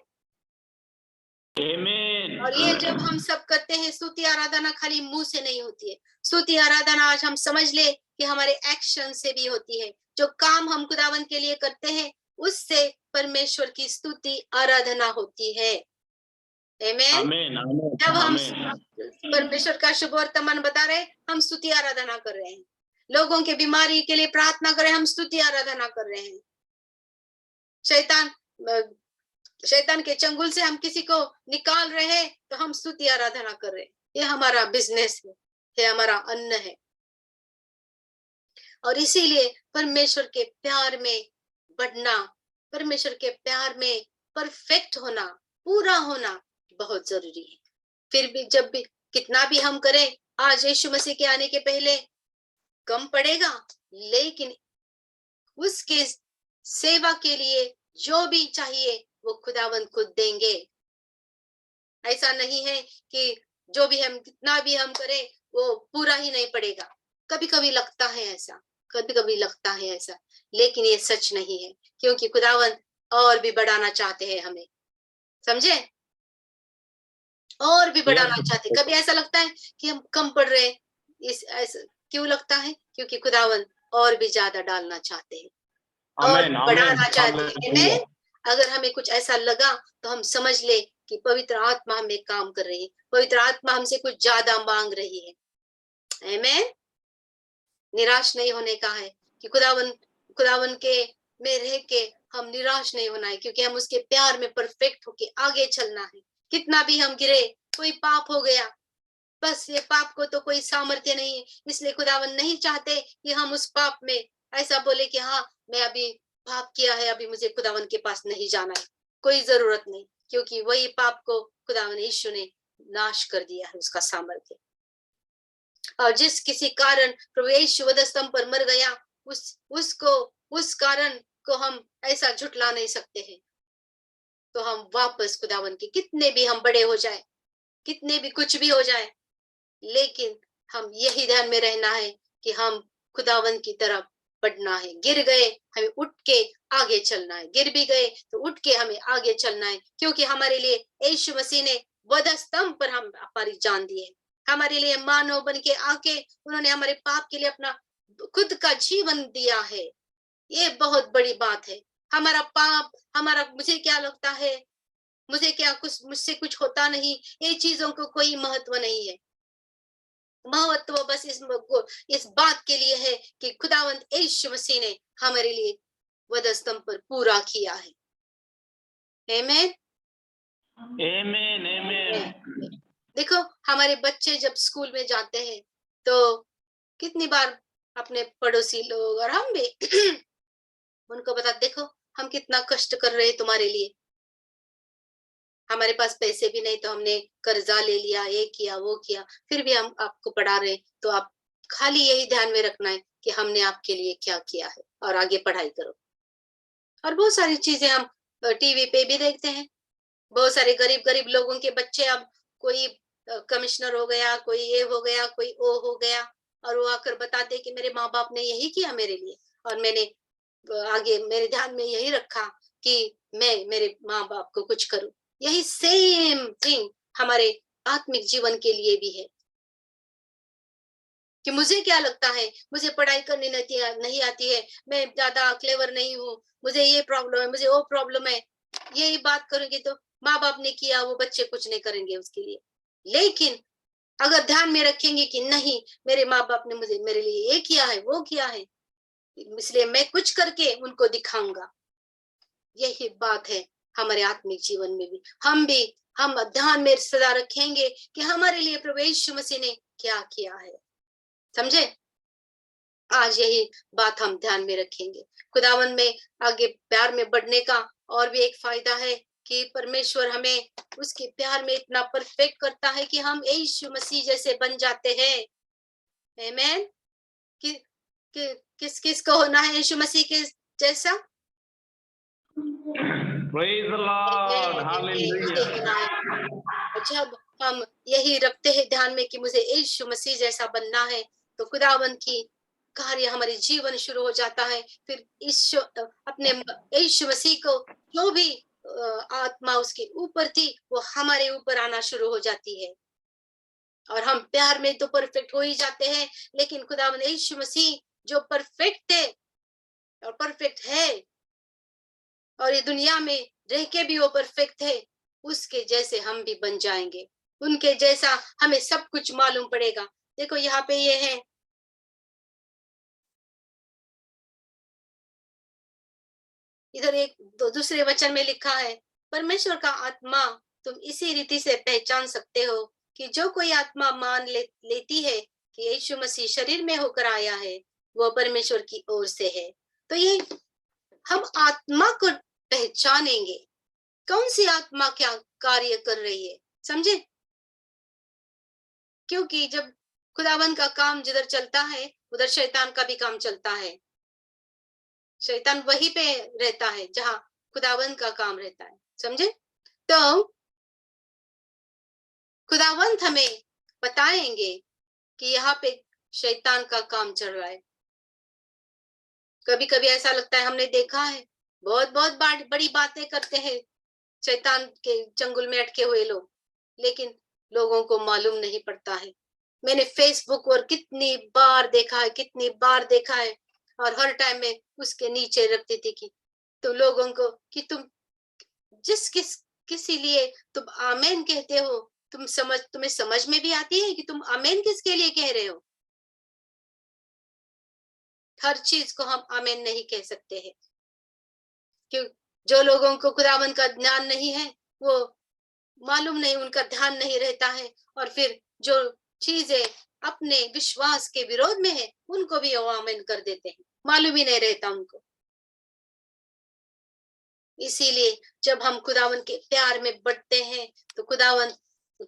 आमीन। और ये जब हम सब करते हैं, स्तुति आराधना खाली मुंह से नहीं होती है, स्तुति आराधना आज हम समझ ले कि हमारे एक्शन से भी होती है। जो काम हम खुदावन के लिए करते हैं उससे परमेश्वर की स्तुति आराधना होती है। आमीन। जब हम परमेश्वर का शुभ वर्तमान बता रहे, हम स्तुति आराधना कर रहे हैं, लोगों के बीमारी के लिए प्रार्थना कर रहे हैं, हम स्तुति आराधना कर रहे हैं। शैतान के चंगुल से हम किसी को निकाल रहे हैं तो हम स्तुति आराधना कर रहे हैं। ये हमारा बिजनेस है, ये हमारा अन्न है। और इसीलिए परमेश्वर के प्यार में बढ़ना, परमेश्वर के प्यार में परफेक्ट होना, पूरा होना बहुत जरूरी है। फिर भी जब भी कितना भी हम करें, आज यीशु मसीह के आने के पहले कम पड़ेगा, लेकिन उसके सेवा के लिए जो भी चाहिए वो खुदावंद खुद देंगे। ऐसा नहीं है कि जो भी हम कितना भी हम करें वो पूरा ही नहीं पड़ेगा। कभी कभी लगता है ऐसा, कभी कभी लगता है ऐसा, लेकिन ये सच नहीं है, क्योंकि खुदावंद और भी बढ़ाना चाहते हैं हमें। समझे? और भी बढ़ाना चाहते। कभी ऐसा लगता है कि हम कम पड़ रहे हैं, इस ऐसा क्यों लगता है? क्योंकि खुदावंद और भी ज्यादा डालना चाहते हैं और बढ़ाना चाहते हैं। अगर हमें कुछ ऐसा लगा तो हम समझ ले कि पवित्र आत्मा हमें काम कर रही है, पवित्र आत्मा हमसे कुछ ज्यादा मांग रही है। आमीन। निराश नहीं होने का है कि खुदावन के में रह के हम निराश नहीं होना है, क्योंकि हम उसके प्यार में परफेक्ट होके आगे चलना है। कितना भी हम गिरे, कोई पाप हो गया, बस ये पाप को तो कोई सामर्थ्य नहीं है, इसलिए खुदावन नहीं चाहते कि हम उस पाप में ऐसा बोले कि हाँ मैं अभी पाप किया है, अभी मुझे खुदावन के पास नहीं जाना है। कोई जरूरत नहीं, क्योंकि वही पाप को खुदावन यीशु ने नाश कर दिया है, उसका सामर्थ्य। और जिस किसी कारण प्रभु यीशु वध स्तंभ पर मर गया, उस कारण को हम ऐसा झुटला नहीं सकते हैं। तो हम वापस खुदावन के, कितने भी हम बड़े हो जाए, कितने भी कुछ भी हो जाए, लेकिन हम यही ध्यान में रहना है कि हम खुदावन की तरफ बढ़ना है। गिर गए हमें उठ के आगे चलना है, गिर भी गए तो उठ के हमें आगे चलना है, क्योंकि हमारे लिए यीशु मसीह ने वध स्तंभ पर हम हमारी जान दी है। हमारे लिए मानव बन के आके उन्होंने हमारे पाप के लिए अपना खुद का जीवन दिया है। ये बहुत बड़ी बात है। हमारा पाप, हमारा मुझे क्या लगता है, मुझे क्या कुछ, मुझसे कुछ होता नहीं, ये चीजों को कोई महत्व नहीं है। महत्व बस इस बात के लिए है कि खुदावंत यीशु मसीह ने हमारे लिए वध स्तंभ पर पूरा किया है। आमीन। आमीन। आमीन। देखो हमारे बच्चे जब स्कूल में जाते हैं तो कितनी बार अपने पड़ोसी लोग और हम भी उनको बता, देखो हम कितना कष्ट कर रहे हैं तुम्हारे लिए, हमारे पास पैसे भी नहीं तो हमने कर्जा ले लिया, ये किया वो किया, फिर भी हम आपको पढ़ा रहे हैं। तो आप खाली यही ध्यान में रखना है कि हमने आपके लिए क्या किया है और आगे पढ़ाई करो। और बहुत सारी चीजें हम टीवी पे भी देखते हैं, बहुत सारे गरीब गरीब लोगों के बच्चे, अब कोई कमिश्नर हो गया, कोई ये हो गया, कोई वो हो गया, और वो आकर बताते कि मेरे माँ बाप ने यही किया मेरे लिए और मैंने आगे मेरे ध्यान में यही रखा कि मैं मेरे माँ बाप को कुछ करूं। यही सेम थिंग हमारे आत्मिक जीवन के लिए भी है कि मुझे क्या लगता है, मुझे पढ़ाई करनी नहीं आती है, मैं ज्यादा क्लेवर नहीं हूँ, मुझे ये प्रॉब्लम है, मुझे वो प्रॉब्लम है, यही बात करेंगे तो माँ बाप ने किया वो बच्चे कुछ नहीं करेंगे उसके लिए। लेकिन अगर ध्यान में रखेंगे कि नहीं, मेरे माँ बाप ने मुझे मेरे लिए ये किया है वो किया है, इसलिए मैं कुछ करके उनको दिखाऊंगा। यही बात है हमारे आत्मिक जीवन में भी। हम ध्यान में सदा रखेंगे कि हमारे लिए प्रभु यीशु मसीह ने क्या किया है। समझे? आज यही बात हम ध्यान में रखेंगे। खुदावन में आगे प्यार में बढ़ने का और भी एक फायदा है कि परमेश्वर हमें उसके प्यार में इतना परफेक्ट करता है कि हम यीशु मसीह जैसे बन जाते हैं। आमेन। किस किस को होना है यीशु मसीह के जैसा? Praise the Lord. Hallelujah. जब हम यही रखते हैं ध्यान में कि मुझे यीशु मसीह जैसा बनना है, तो खुदावन की कार्य हमारे जीवन शुरू हो जाता है। फिर अपने यीशु मसीह को जो भी आत्मा उसके ऊपर थी वो हमारे ऊपर आना शुरू हो जाती है, और हम प्यार में तो परफेक्ट हो ही जाते हैं। लेकिन खुदावन यीशु मसीह जो परफेक्ट थे और परफेक्ट है, और ये दुनिया में रह के भी वो परफेक्ट थे, उसके जैसे हम भी बन जाएंगे। उनके जैसा हमें सब कुछ मालूम पड़ेगा। देखो यहाँ पे ये है, इधर एक दूसरे वचन में लिखा है, परमेश्वर का आत्मा तुम इसी रीति से पहचान सकते हो कि जो कोई आत्मा मान लेती है कि यीशु मसीह शरीर में होकर आया है, वो परमेश्वर की ओर से है। तो ये हम आत्मा को पहचानेंगे, कौन सी आत्मा क्या कार्य कर रही है, समझे? क्योंकि जब खुदावन का काम जिधर चलता है उधर शैतान का भी काम चलता है। शैतान वहीं पे रहता है जहां खुदावन का काम रहता है, समझे? तो खुदावंत हमें बताएंगे कि यहाँ पे शैतान का काम चल रहा है। कभी कभी ऐसा लगता है, हमने देखा है बहुत बहुत बड़ी बातें करते हैं शैतान के चंगुल में अटके हुए लोग, लेकिन लोगों को मालूम नहीं पड़ता है। मैंने फेसबुक पर कितनी बार देखा है, और हर टाइम में उसके नीचे रखती थी कि तो लोगों को कि तुम किसी लिए तुम आमेन कहते हो, तुम्हें समझ में भी आती है कि तुम आमेन किसके लिए कह रहे हो? हर चीज को हम आमेन नहीं कह सकते हैं, क्यों? जो लोगों को खुदावन का ज्ञान नहीं है, वो मालूम नहीं, उनका ध्यान नहीं रहता है, और फिर जो चीजें अपने विश्वास के विरोध में है उनको भी वो आमेन कर देते हैं, मालूम ही नहीं रहता उनको। इसीलिए जब हम खुदावन के प्यार में बढ़ते हैं तो खुदावन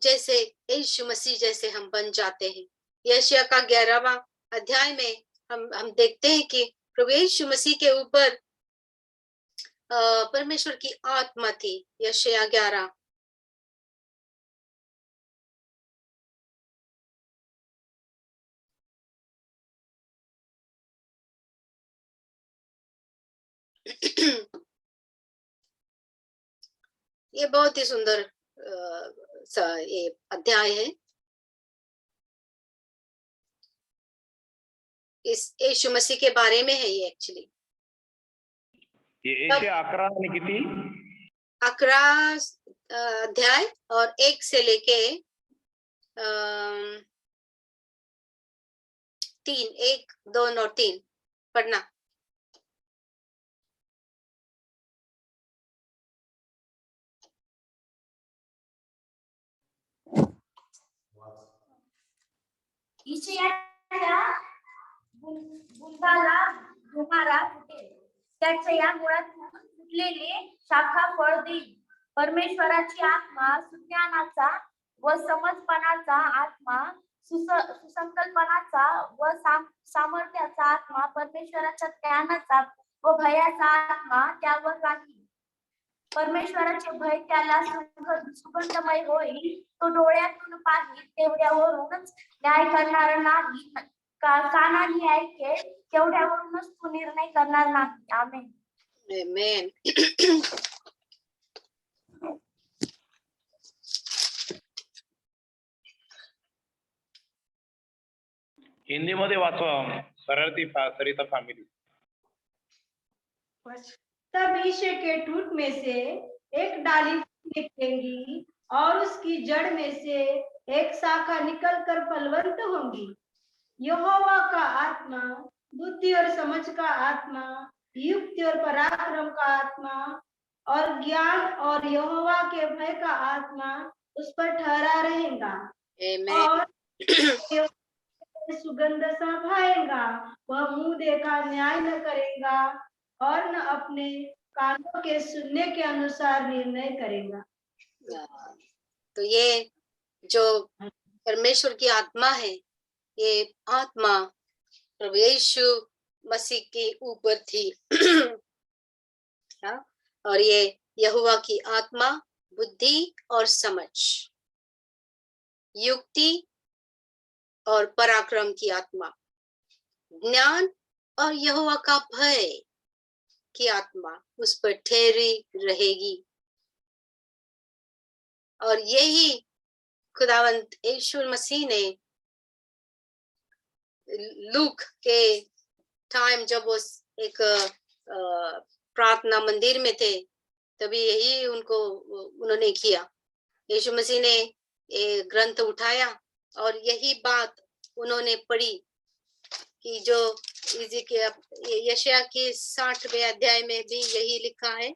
जैसे यीशु मसीह जैसे हम बन जाते हैं। यशायाह का 11वां अध्याय में हम देखते हैं कि प्रभु यीशु मसीह के ऊपर परमेश्वर की आत्मा थी। यशायाह 11 ये बहुत ही सुंदर ये अध्याय है। इस यीशु मसीह के बारे में है ये एक्चुअली। ये यशायाह 11 ने किती 11 अध्याय और 1 से लेके 3, 1, 2 और 3 पढ़ना। बुंदाला धुमारा फुटेल, त्याच्या या मुळातून फुटलेले शाखा फळ देईल. परमेश्वराची आत्मा सुज्ञानाचा व समजपणाचा आत्मा, सुसंकल्पनाचा व सामर्थ्याचा आत्मा, परमेश्वराच्या ज्ञानाचा व भयाचा आत्मा त्यावर राहील. परमेश्वराचे भय त्याला सुगंधमय होईल. तो डोळ्यातून पाहिल तेवढ्यावरूनच न्याय करणार नाही, कानाने ऐकेल तेवढ्यावरूनच तो निर्णय करणार नाही. आमेन. आमेन. हिंदी मध्ये वाचवा सरिता फॅमिली. तब ईशे के टूट में से एक डाली निकलेगी और उसकी जड़ में से एक शाखा निकलकर फलवंत होंगी। यहोवा का आत्मा बुद्धि और समझ का आत्मा, युक्ति और पराक्रम का आत्मा और ज्ञान और यहोवा के भय का आत्मा उस पर ठहरा रहेगा। और सुगंध सा भाएगा। वह मुंह देखा न्याय न करेगा और न अपने कानों के सुनने के अनुसार निर्णय करेगा। तो ये जो परमेश्वर की आत्मा है, ये आत्मा प्रभु यीशु मसीह के ऊपर थी। हाँ? और ये यहोवा की आत्मा बुद्धि और समझ, युक्ति और पराक्रम की आत्मा, ज्ञान और यहोवा का भय की आत्मा उस पर ठहरी रहेगी। और यही खुदावंत यीशु मसीह ने लूक के टाइम जब वो एक प्रार्थना मंदिर में थे, तभी यही उन्होंने किया। यीशु मसीह ने ये ग्रंथ उठाया और यही बात उन्होंने पढ़ी कि जो यशायाह के 60वें अध्याय में भी यही लिखा है।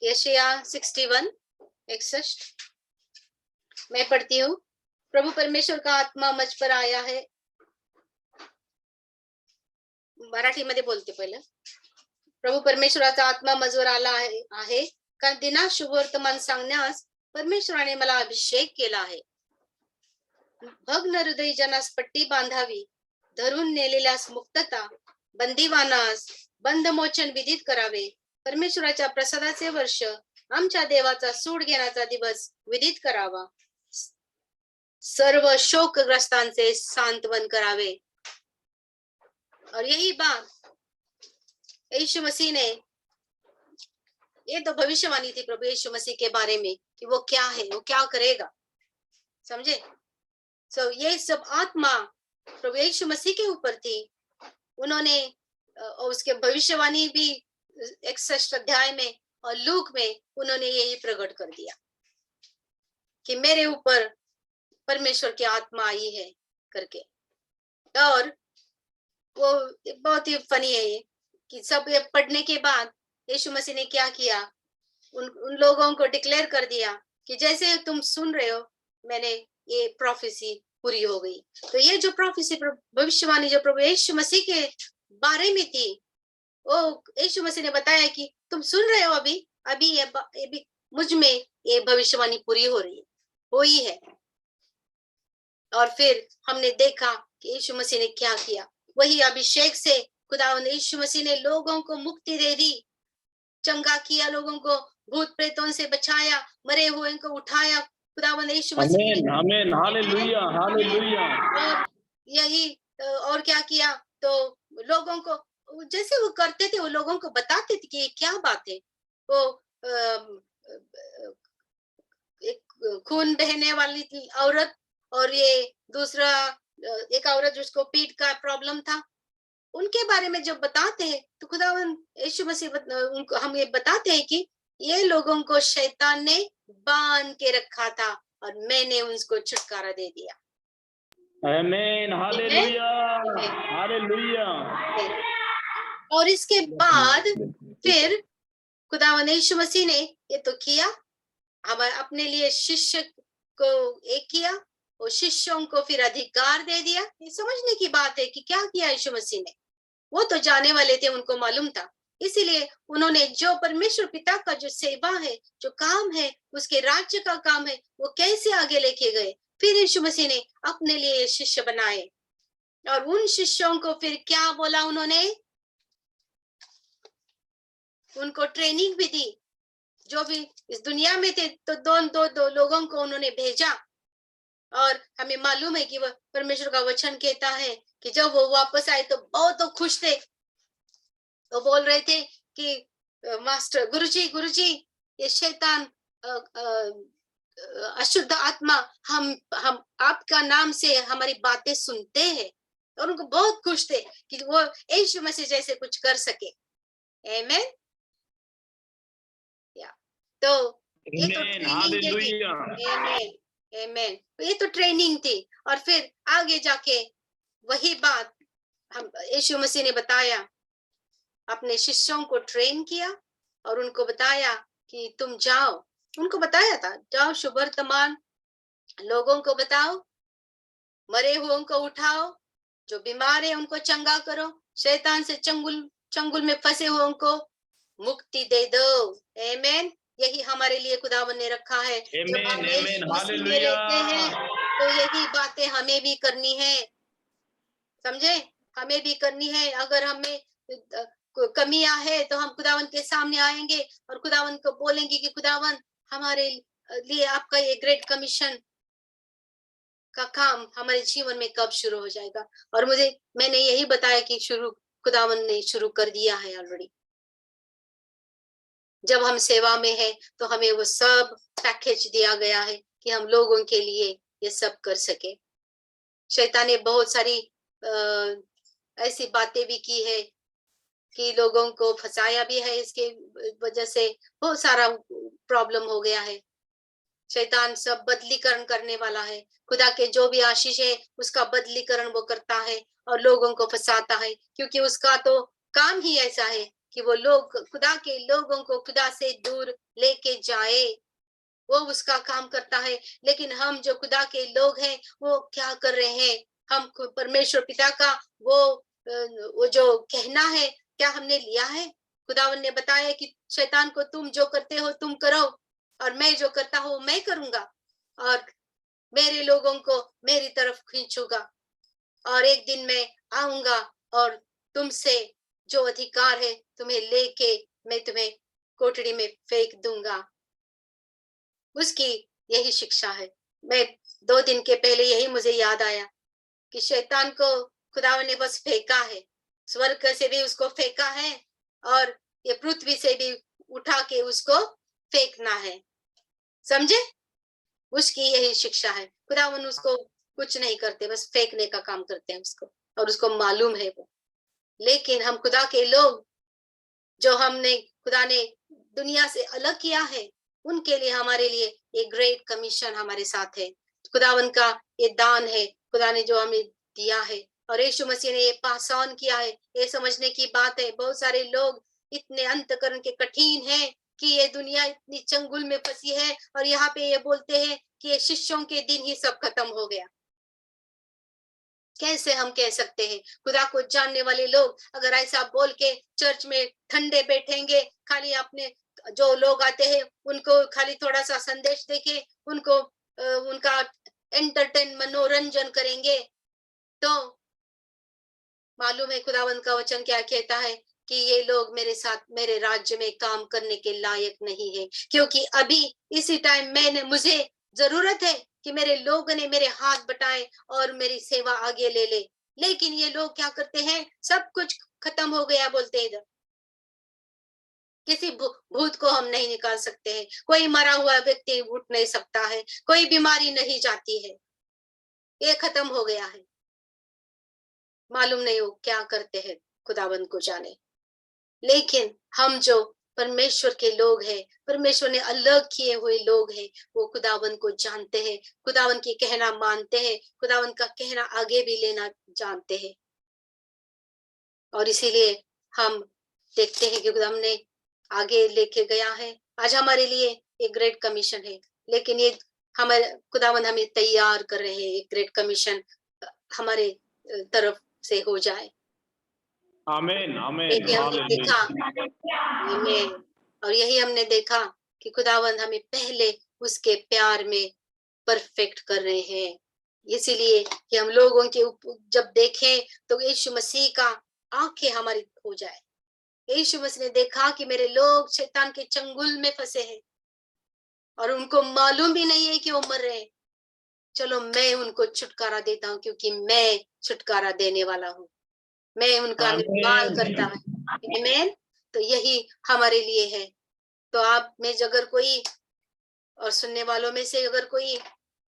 यशायाह 61:61 मैं पढ़ती हूँ। प्रभु परमेश्वर का आत्मा मुझ पर आया है। मराठीमध्ये बोलते पहिलं। प्रभु परमेश्वराचा आत्मा माझवर आला आहे, कारण दिना शुभवर्तमान सांगण्यास परमेश्वराने मला अभिषेक केला आहे। भग्न हृदयी जनास पट्टी बांधावी, धरून नेलेल्यास मुक्तता, बंदीवानास बंधमोचन विदित करावे, परमेश्वराच्या प्रसादाचे वर्ष, आमच्या देवाचा सूड घेण्याचा दिवस विदित करावा, सर्व शोकग्रस्तांचे सांत्वन करावे। और यही बात यीशु मसीह ने, ये तो भविष्यवाणी थी प्रभु यीशु मसीह के बारे में कि वो क्या है, वो क्या करेगा, समझे। सो ये सब आत्मा प्रभु यीशु मसीह के ऊपर थी। उन्होंने उसके भविष्यवाणी भी 61 अध्याय में और लूक में उन्होंने यही प्रकट कर दिया कि मेरे ऊपर परमेश्वर की आत्मा आई है करके। और वो बहुत ही फनी है ये कि सब ये पढ़ने के बाद यीशु मसीह ने क्या किया, उन लोगों को डिक्लेयर कर दिया कि जैसे तुम सुन रहे हो, मैंने ये प्रोफेसी पूरी हो गई। तो ये जो प्रोफेसी, भविष्यवाणी जो प्रभु यीशु मसीह के बारे में थी, वो यीशु मसीह ने बताया कि तुम सुन रहे हो, अभी ये मुझ में ये भविष्यवाणी पूरी हो रही है, हुई है। और फिर हमने देखा कि यीशु मसीह ने क्या किया। वही अभिषेक से खुदावंद यीशु मसीह ने लोगों को मुक्ति दे दी, चंगा किया, लोगों को भूत प्रेतों से बचाया, मरे हुए को उठाया। खुदावंद यीशु मसीह ने, आमीन, हालेलुया, हालेलुया। और यही और क्या किया, तो लोगों को जैसे वो करते थे, वो लोगों को बताते थे कि ये क्या बात है। वो एक खून बहने वाली औरत और ये दूसरा एक औरत जिसको पीठ का प्रॉब्लम था, उनके बारे में जब बताते हैं तो खुदावंद यीशु मसीह हम ये बताते हैं कि ये लोगों को शैतान ने बांध के रखा था और मैंने उनको छुटकारा दे दिया। आमीन, हालेलुया, हालेलुया। और इसके बाद फिर खुदावंद यीशु मसीह ने ये तो किया, अब अपने लिए शिष्य को एक किया, और शिष्यों को फिर अधिकार दे दिया। ये समझने की बात है कि क्या किया यीशु मसीह ने। वो तो जाने वाले थे, उनको मालूम था, इसीलिए उन्होंने जो परमेश्वर पिता का जो सेवा है, जो काम है, उसके राज्य का काम है, वो कैसे आगे लेके गए। फिर यीशु मसीह ने अपने लिए शिष्य बनाए और उन शिष्यों को फिर क्या बोला, उन्होंने उनको ट्रेनिंग भी दी। जो भी इस दुनिया में थे तो दो लोगों को उन्होंने भेजा। और हमें मालूम है कि वह परमेश्वर का वचन कहता है कि जब वो वापस आए तो बहुत तो खुश थे। वो बोल रहे थे कि मास्टर, गुरुजी, ये शैतान अशुद्ध आत्मा हम आपका नाम से हमारी बातें सुनते हैं। और उनको बहुत खुश थे कि वो यीशु मसीह जैसे कुछ कर सके। आमीन। तो ये तो ट्रेनिंग थी। आमीन, आमीन। ये तो ट्रेनिंग थी। और फिर आगे जाके वही बात हम यीशु मसीह ने बताया, अपने शिष्यों को ट्रेन किया और उनको बताया कि तुम जाओ, उनको बताया था, जाओ शुभ वर्तमान लोगों को बताओ मरे हुओं को उठाओ, जो बीमार है उनको चंगा करो, शैतान से चंगुल में फंसे हुओं को मुक्ति दे दो। आमीन। यही हमारे लिए खुदावन ने रखा है। जब हम यीशु मसीह में रहते हैं तो यही बातें हमें भी करनी है, समझे, हमें भी करनी है। अगर हमें कमियां है तो हम खुदावन के सामने आएंगे और खुदावन को बोलेंगे कि खुदावन हमारे लिए आपका ये ग्रेट कमीशन का काम हमारे जीवन में कब शुरू हो जाएगा। और मैंने यही बताया कि खुदावन ने शुरू कर दिया है ऑलरेडी। जब हम सेवा में है तो हमें वो सब पैकेज दिया गया है कि हम लोगों के लिए ये सब कर सके। शैतान ने बहुत सारी ऐसी बातें भी की है कि लोगों को फंसाया भी है, इसके वजह से बहुत सारा प्रॉब्लम हो गया है। शैतान सब बदलीकरण करने वाला है। खुदा के जो भी आशीष है उसका बदलीकरण वो करता है और लोगों को फंसाता है, क्योंकि उसका तो काम ही ऐसा है कि वो लोग खुदा के लोगों को खुदा से दूर लेके जाए, वो उसका काम करता है। लेकिन हम जो खुदा के लोग हैं वो क्या कर रहे हैं? हम परमेश्वर पिता का वो जो कहना है क्या हमने लिया है? खुदावन ने बताया कि शैतान को तुम जो करते हो तुम करो और मैं जो करता हूँ मैं करूंगा और मेरे लोगों को मेरी तरफ खींचूंगा और एक दिन मैं आऊंगा और तुमसे जो अधिकार है तुम्हें लेके मैं तुम्हें कोठरी में फेंक दूंगा। उसकी यही शिक्षा है। मैं 2 दिन के पहले यही मुझे याद आया कि शैतान को खुदावन ने बस फेंका है, स्वर्ग से भी उसको फेंका है और ये पृथ्वी से भी उठा के उसको फेंकना है, समझे? उसकी यही शिक्षा है। खुदावन उसको कुछ नहीं करते, बस फेंकने का काम करते हैं उसको, और उसको मालूम है वो। लेकिन हम खुदा के लोग जो खुदा ने दुनिया से अलग किया है, उनके लिए हमारे लिए एक ग्रेट कमीशन हमारे साथ है। खुदावन का ये दान है, खुदा ने जो हमें दिया है और यीशु मसीह ने ये पास ऑन किया है। ये समझने की बात है। बहुत सारे लोग इतने अंतकरण के कठिन हैं कि ये दुनिया इतनी चंगुल में फंसी है और यहाँ पे ये बोलते हैं कि ये शिष्यों के दिन ही सब खत्म हो गया। कैसे हम कह सकते हैं? खुदा को जानने वाले लोग अगर ऐसा बोल के चर्च में ठंडे बैठेंगे, खाली अपने जो लोग आते हैं उनको खाली थोड़ा सा संदेश देके उनको उनका मनोरंजन करेंगे, तो मालूम है खुदावंत का वचन क्या कहता है कि ये लोग मेरे साथ मेरे राज्य में काम करने के लायक नहीं है। क्योंकि अभी इसी टाइम मुझे जरूरत है कि मेरे लोग ने मेरे हाथ बटाए और मेरी सेवा आगे ले ले। लेकिन ये लोग क्या करते हैं? सब कुछ खत्म हो गया बोलते हैं। इधर किसी भूत को हम नहीं निकाल सकते हैं, कोई मरा हुआ व्यक्ति उठ नहीं सकता है, कोई बीमारी नहीं जाती है, ये खत्म हो गया है। मालूम नहीं हो क्या करते हैं, खुदावंत को जाने। लेकिन हम जो परमेश्वर के लोग हैं, परमेश्वर ने अलग किए हुए लोग हैं, वो खुदावंत को जानते हैं, खुदावंत की कहना मानते हैं, खुदावंत का कहना आगे भी लेना जानते हैं। और इसीलिए हम देखते हैं कि खुदा हमने आगे लेके गया है। आज हमारे लिए एक ग्रेट कमीशन है, लेकिन ये हमारे खुदावंत हमें तैयार कर रहे हैं, एक ग्रेट कमीशन हमारे तरफ से हो जाए। आमीन आमीन यही हमने देखा, और यही हमने देखा कि खुदावंत हमें पहले उसके प्यार में परफेक्ट कर रहे हैं। इसीलिए कि हम लोगों के जब देखें तो यीशु मसीह का आंखें हमारी हो जाए। यीशु मसीह ने देखा कि मेरे लोग शैतान के चंगुल में फंसे हैं और उनको मालूम भी नहीं है कि वो मर रहे हैं। चलो मैं उनको छुटकारा देता हूँ, क्योंकि मैं छुटकारा देने वाला हूँ, मैं उनका निर्माण करता हूँ। आमीन। तो यही हमारे लिए है। तो आप में अगर कोई और सुनने वालों में से अगर कोई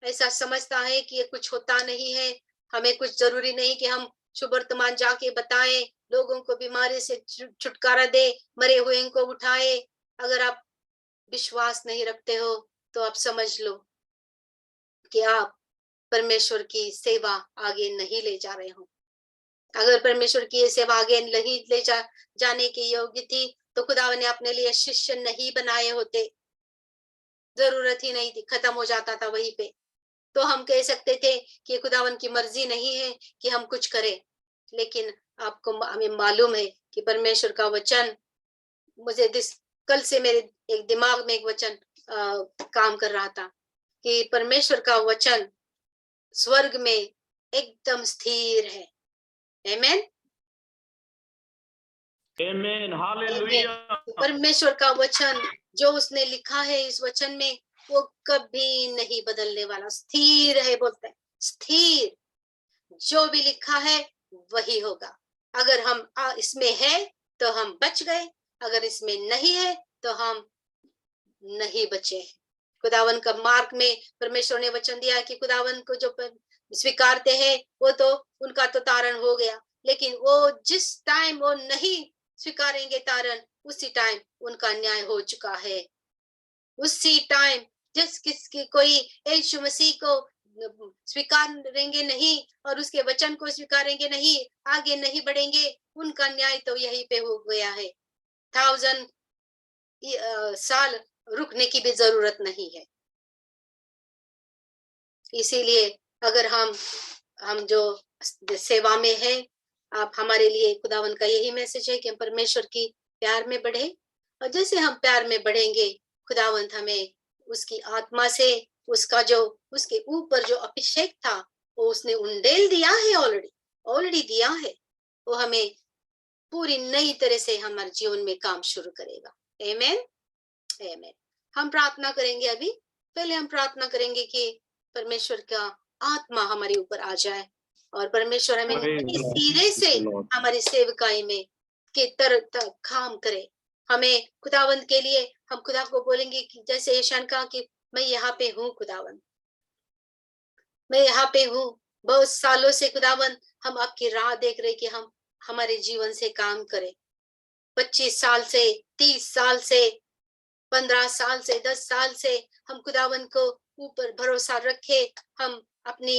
ऐसा समझता है कि ये कुछ होता नहीं है, हमें कुछ जरूरी नहीं कि हम शुभ वर्तमान जाके बताएं, लोगों को बीमारी से छुटकारा दे, मरे हुए को उठाए, अगर आप विश्वास नहीं रखते हो तो आप समझ लो कि आप परमेश्वर की सेवा आगे नहीं ले जा रहे हो। अगर परमेश्वर की ये सेवा आगे नहीं ले जाने की योग्य थी तो खुदा ने अपने लिए शिष्य नहीं बनाए होते, जरूरत ही नहीं थी, खत्म हो जाता था वहीं पे। तो हम कह सकते थे कि खुदावन की मर्जी नहीं है कि हम कुछ करें, लेकिन आपको हमें मालूम है कि परमेश्वर का वचन, मुझे कल से मेरे एक दिमाग में एक वचन काम कर रहा था कि परमेश्वर का वचन स्वर्ग में एकदम स्थिर है। आमेन, आमेन, हालेलुया। परमेश्वर का वचन जो उसने लिखा है इस वचन में, वो कभी नहीं बदलने वाला, स्थिर है, बोलते हैं स्थिर। जो भी लिखा है वही होगा। अगर हम इसमें है तो हम बच गए, अगर इसमें नहीं है तो हम नहीं बचे। खुदावन का मार्ग में परमेश्वर ने वचन दिया कि खुदावन को जो स्वीकारते हैं वो तो उनका तो तारण हो गया, लेकिन वो जिस टाइम वो नहीं स्वीकारेंगे तारण, उसी टाइम उनका न्याय हो चुका है। उसी टाइम जिस किसकी कोई यीशु मसीह को स्वीकारेंगे नहीं और उसके वचन को स्वीकारेंगे नहीं, आगे नहीं बढ़ेंगे, उनका न्याय तो यहीं पे हो गया है। 1000 साल रुकने की भी जरूरत नहीं है। इसीलिए अगर हम जो सेवा में है, आप हमारे लिए खुदावन का यही मैसेज है कि हम परमेश्वर की प्यार में बढ़े, और जैसे हम प्यार में बढ़ेंगे, खुदावंत हमें उसकी आत्मा से उसका जो उसके ऊपर जो अभिषेक था वो उसने उंडेल दिया है, ऑलरेडी दिया है। वो हमें पूरी नई तरह से हमारे जीवन में काम शुरू करेगा। आमेन, आमेन। हम प्रार्थना करेंगे। अभी पहले हम प्रार्थना करेंगे कि परमेश्वर का आत्मा हमारे ऊपर आ जाए और परमेश्वर हमें सीधे से हमारी सेवकाई में के तरह काम करे। हमें खुदावंत के लिए हम खुदा को बोलेंगे कि जैसे यशान कहा कि मैं यहाँ पे हूँ खुदावंत, मैं यहाँ पे हूँ। बहुत सालों से खुदावंत हम आपकी राह देख रहे कि हम हमारे जीवन से काम करें। 25 साल से, 30 साल से, 15 साल से, 10 साल से हम खुदावन को ऊपर भरोसा रखे हम अपनी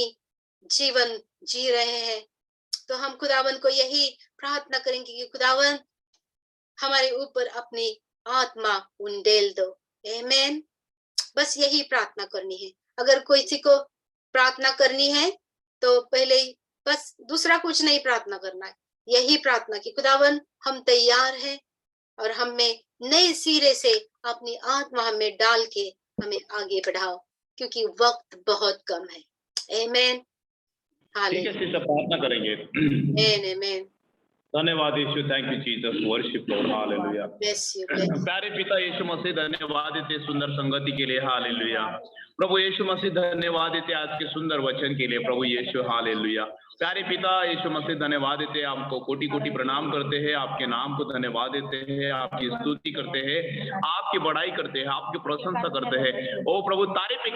जीवन जी रहे हैं। तो हम खुदावन को यही प्रार्थना करेंगे कि खुदावन हमारे ऊपर अपनी आत्मा उंडेल दो। आमेन। बस यही प्रार्थना करनी है। अगर किसी को प्रार्थना करनी है तो पहले ही बस दूसरा कुछ नहीं प्रार्थना करना है, यही प्रार्थना कि खुदावन हम तैयार हैं और हमें नए सिरे से अपनी आत्मा हमें डाल के हमें आगे बढ़ाओ, क्योंकि वक्त बहुत कम है। आमेन, ठीक है सिस्टर, प्रार्थना करेंगे। Amen, amen. धन्यवाद Yeshu, thank you Jesus, worship Lord, hallelujah. Bless you, bless. प्यारे पिता यीशु मसीह, धन्यवाद देते सुंदर संगति के लिए, हालेलुया। प्रभु यीशु मसीह, धन्यवाद देते आज के सुंदर वचन के लिए, प्रभु यीशु, हालेलुया। प्यारे पिता यीशु मसीह, धन्यवाद देते, आपको कोटि कोटि प्रणाम करते हैं, आपके नाम को धन्यवाद देते हैं, आपकी स्तुति करते हैं, आपकी बड़ाई करते हैं, आपकी प्रशंसा करते हैं। ओ प्रभु, तारीफ के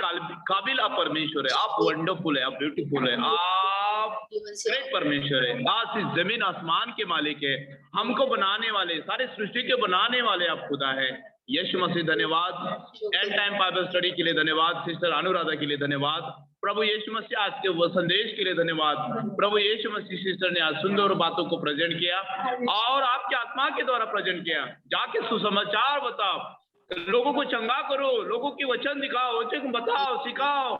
काबिल आप परमेश्वर है, आप वंडरफुल है, आप ब्यूटीफुल है, आप ग्रेट परमेश्वर है, आज इस जमीन आसमान के मालिक है, हमको बनाने वाले, सारे सृष्टि के बनाने वाले आप खुदा है। यीशु मसीह, धन्यवाद एंड टाइम बाइबल स्टडी के लिए, धन्यवाद सिस्टर अनुराधा के लिए, धन्यवाद प्रभु यीशु मसीह, आज के वो संदेश के लिए धन्यवाद प्रभु यीशु मसीह। सिस्टर ने आज सुंदर बातों को प्रेजेंट किया और आपके आत्मा के द्वारा प्रेजेंट किया। जाके सुसमाचार बताओ, लोगों को चंगा करो, लोगों की वचन दिखाओ, वचन को बताओ, सिखाओ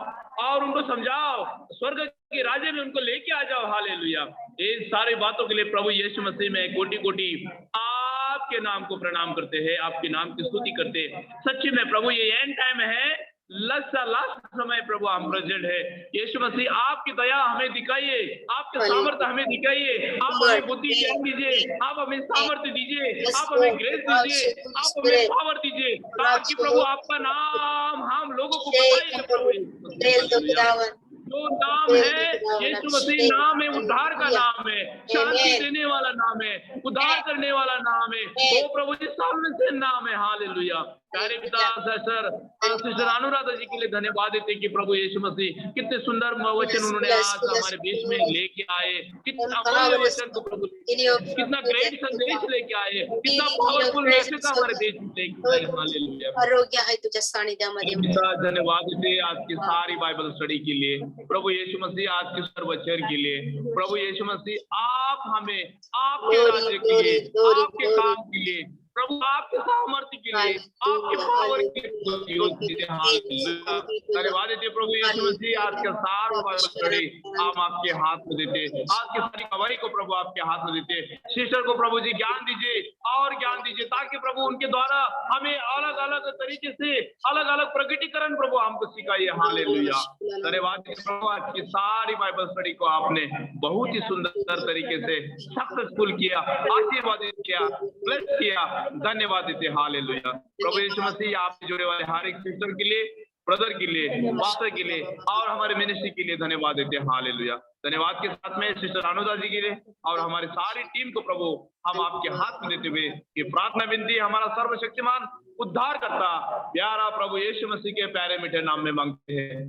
और उनको समझाओ, स्वर्ग के राज्य में उनको लेके आ जाओ, हालेलुया। इन सारी बातों के लिए प्रभु यीशु मसीह में कोटि कोटि आपके नाम को प्रणाम करते हैं, आपके नाम की स्तुति करते हैं। सच्ची में प्रभु ये एंड टाइम है, लास्ट समय प्रभु हम प्रेजेंट है। यीशु मसीह, आपकी दया हमें दिखाइए, आपके सामर्थ्य हमें दिखाइए, आप हमें बुद्धि ज्ञान दीजिए, आप हमें सामर्थ्य दीजिए, आप हमें ग्रेस दीजिए, आप हमें पावर दीजिए, ताकि प्रभु आपका नाम हम लोगों को बताइए। प्रभु जो नाम है यीशु मसीह, नाम है उद्धार का नाम है, शांति देने वाला नाम है, उद्धार करने वाला नाम है, वो प्रभु जी सामने नाम है, हालेलुया। प्यारे पिता सर सिस्टर अनुराधा जी के लिए धन्यवाद देते हैं कि प्रभु यीशु मसीह कितने सुंदर वचन उन्होंने आज हमारे बीच में लेके आए, कितना अमूल्य वचन को प्रभु, कितना ग्रेट संदेश लेके आए, कितना पावरफुल मैसेज हमारे देश में लेके आए, हालेलुया। आरोग्य है तुझ्या सानिध्यामध्ये। धन्यवाद देते आज की सारी बाइबल स्टडी के लिए, प्रभु यीशु मसीह, आज के सुंदर वचन के लिए, प्रभु यीशु मसीह, आप हमें आपके राज्य के लिए, आपके काम के लिए प्रभु आपके सामर्थ्य के लिए, आपके पावर के लिए हालेलुया। धन्यवाद देते प्रभु यीशु मसीह। आज के सारा स्टडी हम आपके हाथ में देते, आज की सारी गवाही को प्रभु आपके हाथ में देते। सिस्टर को प्रभु जी ज्ञान दीजिए और ज्ञान दीजिए, ताकि प्रभु उनके द्वारा हमें अलग अलग तरीके से अलग अलग प्रकटीकरण प्रभु हमको सिखाइए। हालेलुया। धन्यवाद प्रभु, आज की सारी बाइबल स्टडी को आपने बहुत ही सुंदर तरीके से सक्सेसफुल किया, आशीर्वादित किया, ब्लेस किया। धन्यवाद देते। हालेलुया। प्रभु यीशु मसीह आपसे जुड़े वाले हर एक सिस्टर के लिए, ब्रदर के लिए, मास्टर के लिए और हमारे मिनिस्ट्री के लिए धन्यवाद देते हैं। हालेलुया। धन्यवाद के साथ में सिस्टर अनुदा जी के लिए और हमारी सारी टीम को प्रभु हम आपके हाथ में देते हुए ये प्रार्थना विनती हमारा सर्वशक्तिमान उद्धार करता प्यारा प्रभु यीशु मसीह के प्यारे मीठे नाम में मांगते हैं।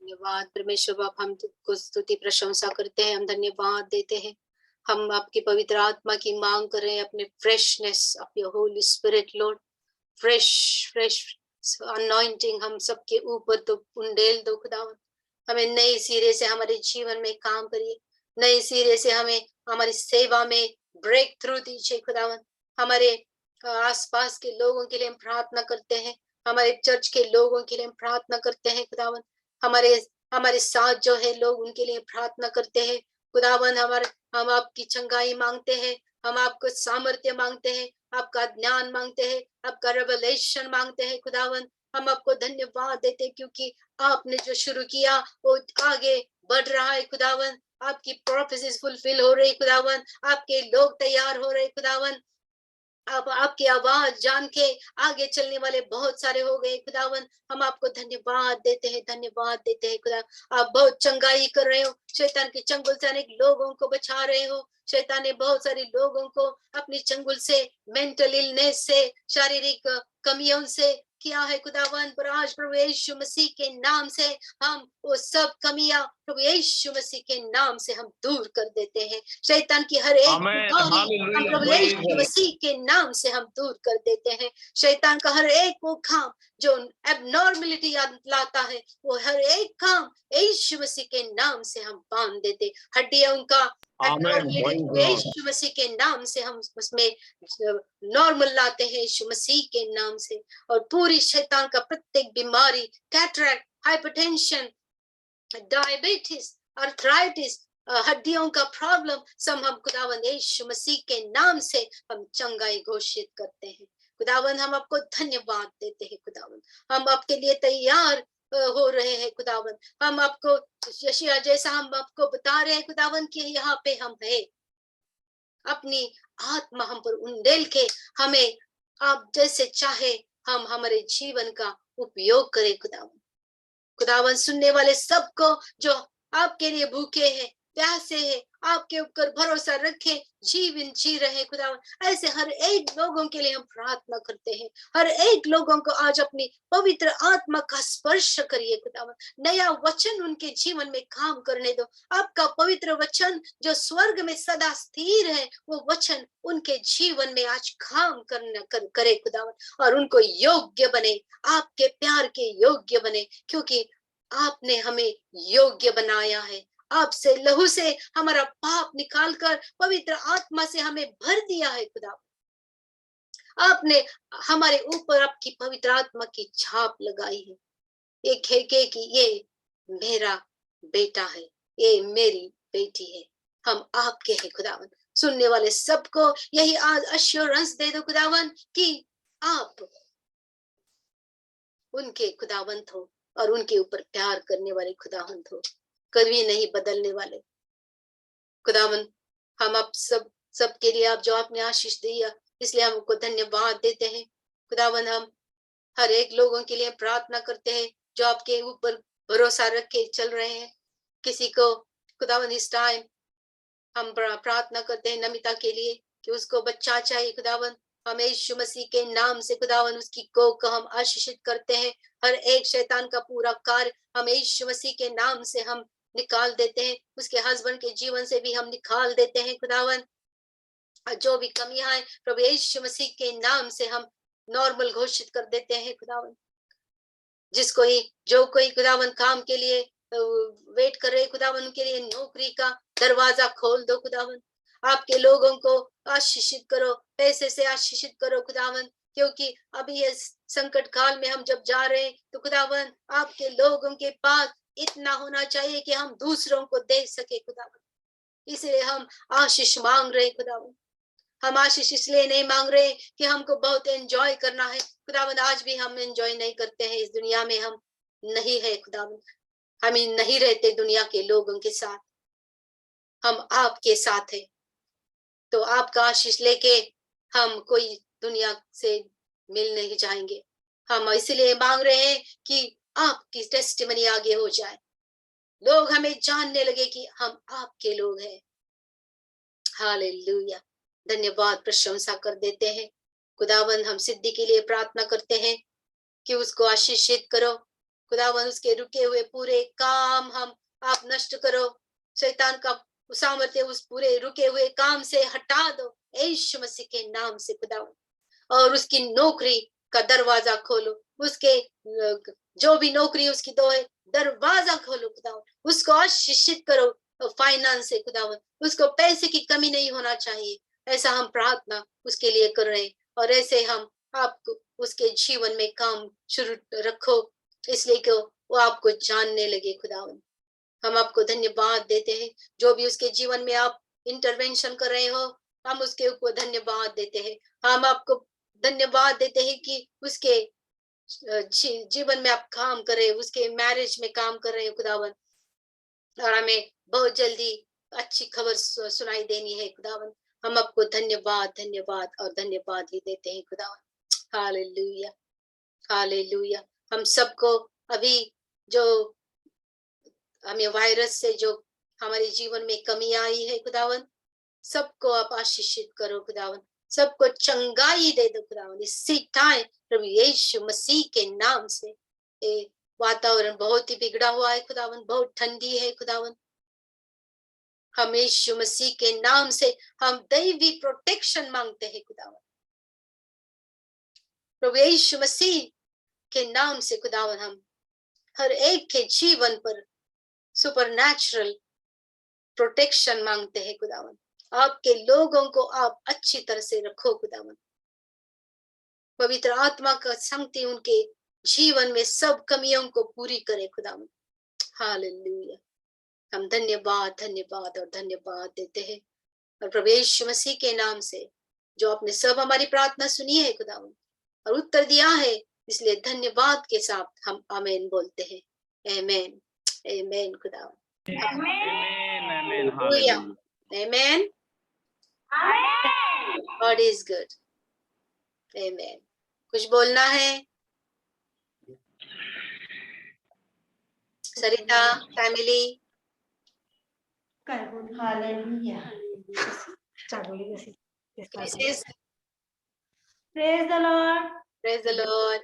धन्यवाद परमेश्वर बाप, हम तुमको स्तुति प्रशंसा करते हैं, हम धन्यवाद देते हैं। हम आपकी पवित्र आत्मा की मांग कर रहे हैं, अपने freshness of your Holi spirit Lord, fresh anointing हम सबके ऊपर तो उंडेल दो खुदावन। हमें नए सिरे से हमारे जीवन में काम करिए, नए सिरे से हमें हमारी सेवा में ब्रेक थ्रू दीजिए खुदावन। हमारे आसपास के लोगों के लिए हम प्रार्थना करते हैं, हमारे चर्च के लोगों के लिए हम प्रार्थना करते हैं खुदावन। हमारे साथ जो है लोग, उनके लिए प्रार्थना करते हैं खुदावन। हम आपकी चंगाई मांगते हैं, हम आपको सामर्थ्य मांगते हैं, आपका ज्ञान मांगते हैं, आपका रेवलेशन मांगते हैं खुदावन। हम आपको धन्यवाद देते हैं क्योंकि आपने जो शुरू किया वो आगे बढ़ रहा है खुदावन। आपकी प्रोफेसीज फुलफिल हो रही खुदावन, आपके लोग तैयार हो रहे खुदावन। अब आपकी आवाज जान के आगे चलने वाले बहुत सारे हो गए खुदावन। हम आपको धन्यवाद देते हैं, धन्यवाद देते हैं खुदा। आप बहुत चंगाई कर रहे हो, शैतान के चंगुल से अनेक लोगों को बचा रहे हो। शैतान ने बहुत सारे लोगों को अपनी चंगुल से, मेंटल इलनेस से, शारीरिक कमियों से किया है खुदावन। पर आज प्रभु यीशु मसीह के नाम से हम वो सब कमियां प्रभु यीशु मसीह के नाम से हम दूर कर देते हैं। शैतान की हर एक बीमारी हम प्रभु यीशु मसीह के नाम से हम दूर कर देते हैं। शैतान का हर एक वो काम जो एबनॉर्मलिटी लाता है, वो हर एक काम यीशु मसीह के नाम से हम बांध देते। हड्डियां उनका यीशु मसीह के नाम से हम उसमें नॉर्मल लाते हैं यीशु मसीह के नाम से। और पूरी शैतान का प्रत्येक बीमारी, कैटरैक्ट, हाइपरटेंशन, डायबिटीज, अर्थराइटिस, हड्डियों का प्रॉब्लम, सब हम खुदावन यीशु मसीह के नाम से हम चंगाई घोषित करते हैं खुदावन। हम आपको धन्यवाद देते हैं खुदावन, हम आपके लिए तैयार हो रहे हैं खुदावन। हम आपको यशिया जैसा हम आपको बता रहे हैं खुदावन कि यहाँ पे हम है, अपनी आत्मा हम पर उंडेल के हमें आप जैसे चाहे हम हमारे जीवन का उपयोग करें खुदावन। खुदावन सुनने वाले सबको जो आपके लिए भूखे हैं, प्यासे हैं, आपके ऊपर भरोसा रखे, जीवन जी रहे खुदावन, ऐसे हर एक लोगों के लिए हम प्रार्थना करते हैं। हर एक लोगों को आज अपनी पवित्र आत्मा का स्पर्श करिए खुदावन। नया वचन उनके जीवन में काम करने दो। आपका पवित्र वचन जो स्वर्ग में सदा स्थिर है, वो वचन उनके जीवन में आज काम करे खुदावन, और उनको योग्य बने, आपके प्यार के योग्य बने, क्योंकि आपने हमें योग्य बनाया है। आपसे लहू से हमारा पाप निकालकर पवित्र आत्मा से हमें भर दिया है खुदा। आपने हमारे ऊपर आपकी पवित्र आत्मा की छाप लगाई है। ये कह कि ये मेरा बेटा है, ये मेरी बेटी है, हम आपके हैं खुदावन। सुनने वाले सबको यही आज अश्योरेंस दे दो खुदावन कि आप उनके खुदावंत हो और उनके ऊपर प्यार करने वाले खुदावंत हो, कभी नहीं बदलने वाले खुदावन। हम आप सबके लिए आप जो आपने आशीष दिया, इसलिए हम आपको धन्यवाद देते हैं खुदावन। हम हर एक लोगों के लिए प्रार्थना करते हैं जो आपके ऊपर भरोसा रख के चल रहे हैं। किसी को खुदावन इस टाइम हम प्रार्थना करते हैं नमिता के लिए कि उसको बच्चा चाहिए खुदावन। हम यीशु मसीह के नाम से खुदावन उसकी कोख को हम आशीषित करते हैं। हर एक शैतान का पूरा कार्य हम यीशु मसीह के नाम से हम निकाल देते हैं। उसके हस्बैंड के जीवन से भी हम निकाल देते हैं खुदावन। जो भी कमियां हैं प्रभु यीशु मसीह के नाम से हम नॉर्मल घोषित कर देते हैं खुदावन। जो कोई खुदावन काम के लिए वेट कर रहे खुदावन, उनके लिए नौकरी का दरवाजा खोल दो खुदावन। आपके लोगों को आशीषित करो, पैसे से आशीषित करो खुदावन, क्योंकि अभी ये संकट काल में हम जब जा रहे हैं तो खुदावन आपके लोगों के पास इतना होना चाहिए कि हम दूसरों को दे सके खुदावन, इसलिए हम आशीष मांग रहे हैं खुदावन। हम आशीष इसलिए नहीं मांग रहे कि हमको बहुत एंजॉय करना है खुदावन, आज भी हम एंजॉय नहीं करते हैं, इस दुनिया में हम नहीं है खुदावन, हम नहीं रहते दुनिया के लोगों के साथ, हम आपके साथ है। तो आपका आशीष लेके हम कोई दुनिया से मिल नहीं जाएंगे, हम इसलिए मांग रहे हैं कि आपकी टेस्टिमनी आगे हो जाए, लोग हमें जानने लगे कि हम आपके लोग हैं। हालेलुया, धन्यवाद, प्रशंसा कर देते हैं खुदावन। हम सिद्धि के लिए प्रार्थना करते हैं कि उसको आशीषित करो खुदावन, उसके रुके हुए पूरे काम हम आप नष्ट करो, शैतान का सामर्थ्य उस पूरे रुके हुए काम से हटा दो यीशु मसीह के नाम से खुदावन, और उसकी नौकरी का दरवाजा खोलो, उसके जो भी नौकरी उसकी दो है दरवाजा खोलो खुदावन, उसको आशीषित करो फाइनेंस से खुदावन, उसको पैसे की कमी नहीं होना चाहिए, ऐसा हम प्रार्थना उसके लिए कर रहे हैं। और ऐसे हम आपको उसके जीवन में काम शुरू रखो, इसलिए कि वो आपको जानने लगे खुदावन। हम आपको धन्यवाद देते हैं, जो भी उसके जीवन में आप इंटरवेंशन कर रहे हो, हम उसके ऊपर धन्यवाद देते हैं। हम आपको धन्यवाद देते हैं कि उसके जीवन में आप काम कर रहे हो, उसके मैरिज में काम कर रहे हो खुदावन, और हमें बहुत जल्दी अच्छी खबर सुनाई देनी है खुदावन। हम आपको धन्यवाद धन्यवाद और धन्यवाद ही देते हैं खुदावन। Hallelujah, hallelujah. हम सबको अभी जो हमें वायरस से जो हमारे जीवन में कमी आई है खुदावन, सबको आप आशीषित करो खुदावन, सबको चंगाई दे दो खुदावन इसी टाइम प्रभु यीशु मसीह के नाम से। वातावरण बहुत ही बिगड़ा हुआ है खुदावन, बहुत ठंडी है खुदावन, हम यीशु मसीह के नाम से हम दैवी प्रोटेक्शन मांगते हैं खुदावन, प्रभु यीशु मसीह के नाम से खुदावन हम हर एक के जीवन पर सुपरनैचुरल प्रोटेक्शन मांगते हैं खुदावन। आपके लोगों को आप अच्छी तरह से रखो खुदावन, पवित्र आत्मा का संगति उनके जीवन में सब कमियों को पूरी करे खुदावन। हालेलुया, हम धन्यवाद धन्यवाद और धन्यवाद देते हैं, और प्रभु यीशु मसीह के नाम से जो आपने सब हमारी प्रार्थना सुनी है खुदावन और उत्तर दिया है, इसलिए धन्यवाद के साथ हम आमीन बोलते हैं। आमीन आमीन खुदावन। आमीन, हालेलुया, आमीन। God is good. आमीन। कुछ बोलना है Sarita family? Hallelujah, praise praise the Lord. The Lord.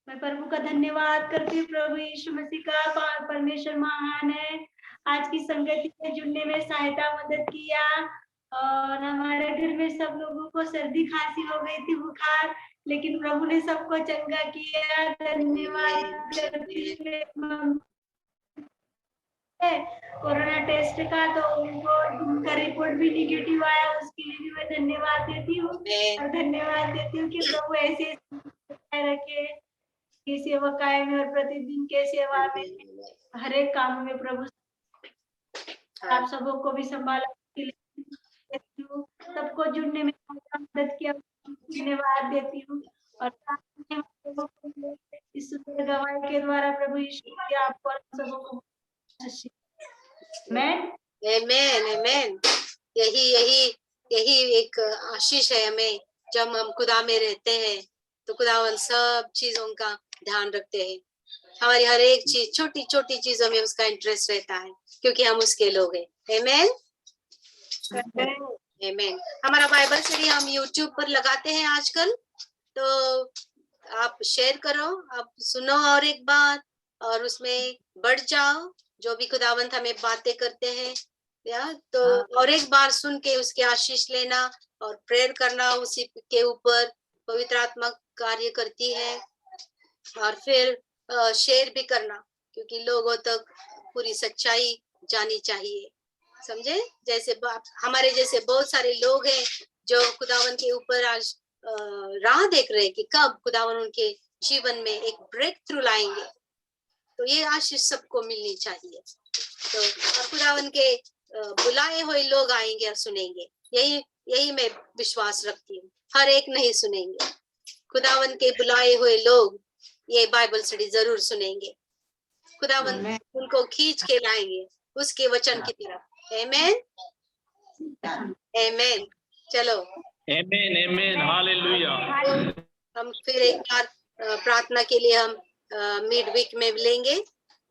मैं प्रभु का धन्यवाद करती हूँ, प्रभु यीशु मसीह का परमेश्वर महान है, आज की संगति में जुड़ने में सहायता मदद किया, और हमारे घर में सब लोगों को सर्दी खांसी हो गई थी, बुखार, लेकिन प्रभु ने सबको चंगा किया। धन्यवाद करती हूँ। कोरोना टेस्ट का तो उनका रिपोर्ट भी निगेटिव आया, उसके लिए भी मैं धन्यवाद देती हूँ, और धन्यवाद देती हूँ कि प्रभु ऐसे रखे कि सेवा कायम और प्रतिदिन के सेवा में हर एक काम में प्रभु आप सबों को भी संभाला, सबको जुड़ने में मदद किया, धन्यवाद देती हूँ, और इस गवाही के द्वारा प्रभु यीशु आपको सबों को आमेन आमेन। यही एक आशीष है हमें, जब हम खुदा में रहते हैं तो खुदावन सब चीजों का ध्यान रखते हैं, हमारी हर एक चीज छोटी छोटी चीजों में उसका इंटरेस्ट रहता है, क्योंकि हम उसके लोग हैं। आमेन आमेन। हमारा बाइबल स्टडी हम YouTube पर लगाते हैं आजकल, तो आप शेयर करो, आप सुनो और एक बार, और उसमें बढ़ जाओ, जो भी खुदावंत हमें बातें करते हैं या तो और एक बार सुन के उसके आशीष लेना और प्रेयर करना, उसी के ऊपर पवित्र आत्मा कार्य करती है, और फिर शेयर भी करना, क्योंकि लोगों तक पूरी सच्चाई जानी चाहिए। समझे? जैसे हमारे जैसे बहुत सारे लोग हैं जो खुदावन के ऊपर आज राह देख रहे हैं कि कब खुदावन उनके जीवन में एक ब्रेक थ्रू लाएंगे। तो ये आशीष सबको मिलनी चाहिए। तो खुदावन के बुलाए हुए लोग आएंगे और सुनेंगे। यही मैं विश्वास रखती हूँ। हर एक नहीं सुनेंगे। खुदावन के बुलाए हुए लोग ये बाइबल स्टडी जरूर सुनेंगे। खुदावन उनको खींच के लाएंगे उसके वचन की तरफ। आमेन, आमेन। चलो, आमेन, आमेन, हालेलुया। हम फिर एक बार प्रार्थना के लिए हम मिड वीक में लेंगे।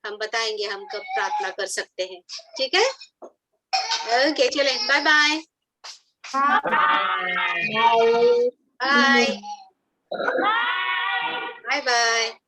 हम बताएंगे हम कब प्रार्थना कर सकते हैं। ठीक है? ओके, चले, bye bye. Bye bye bye.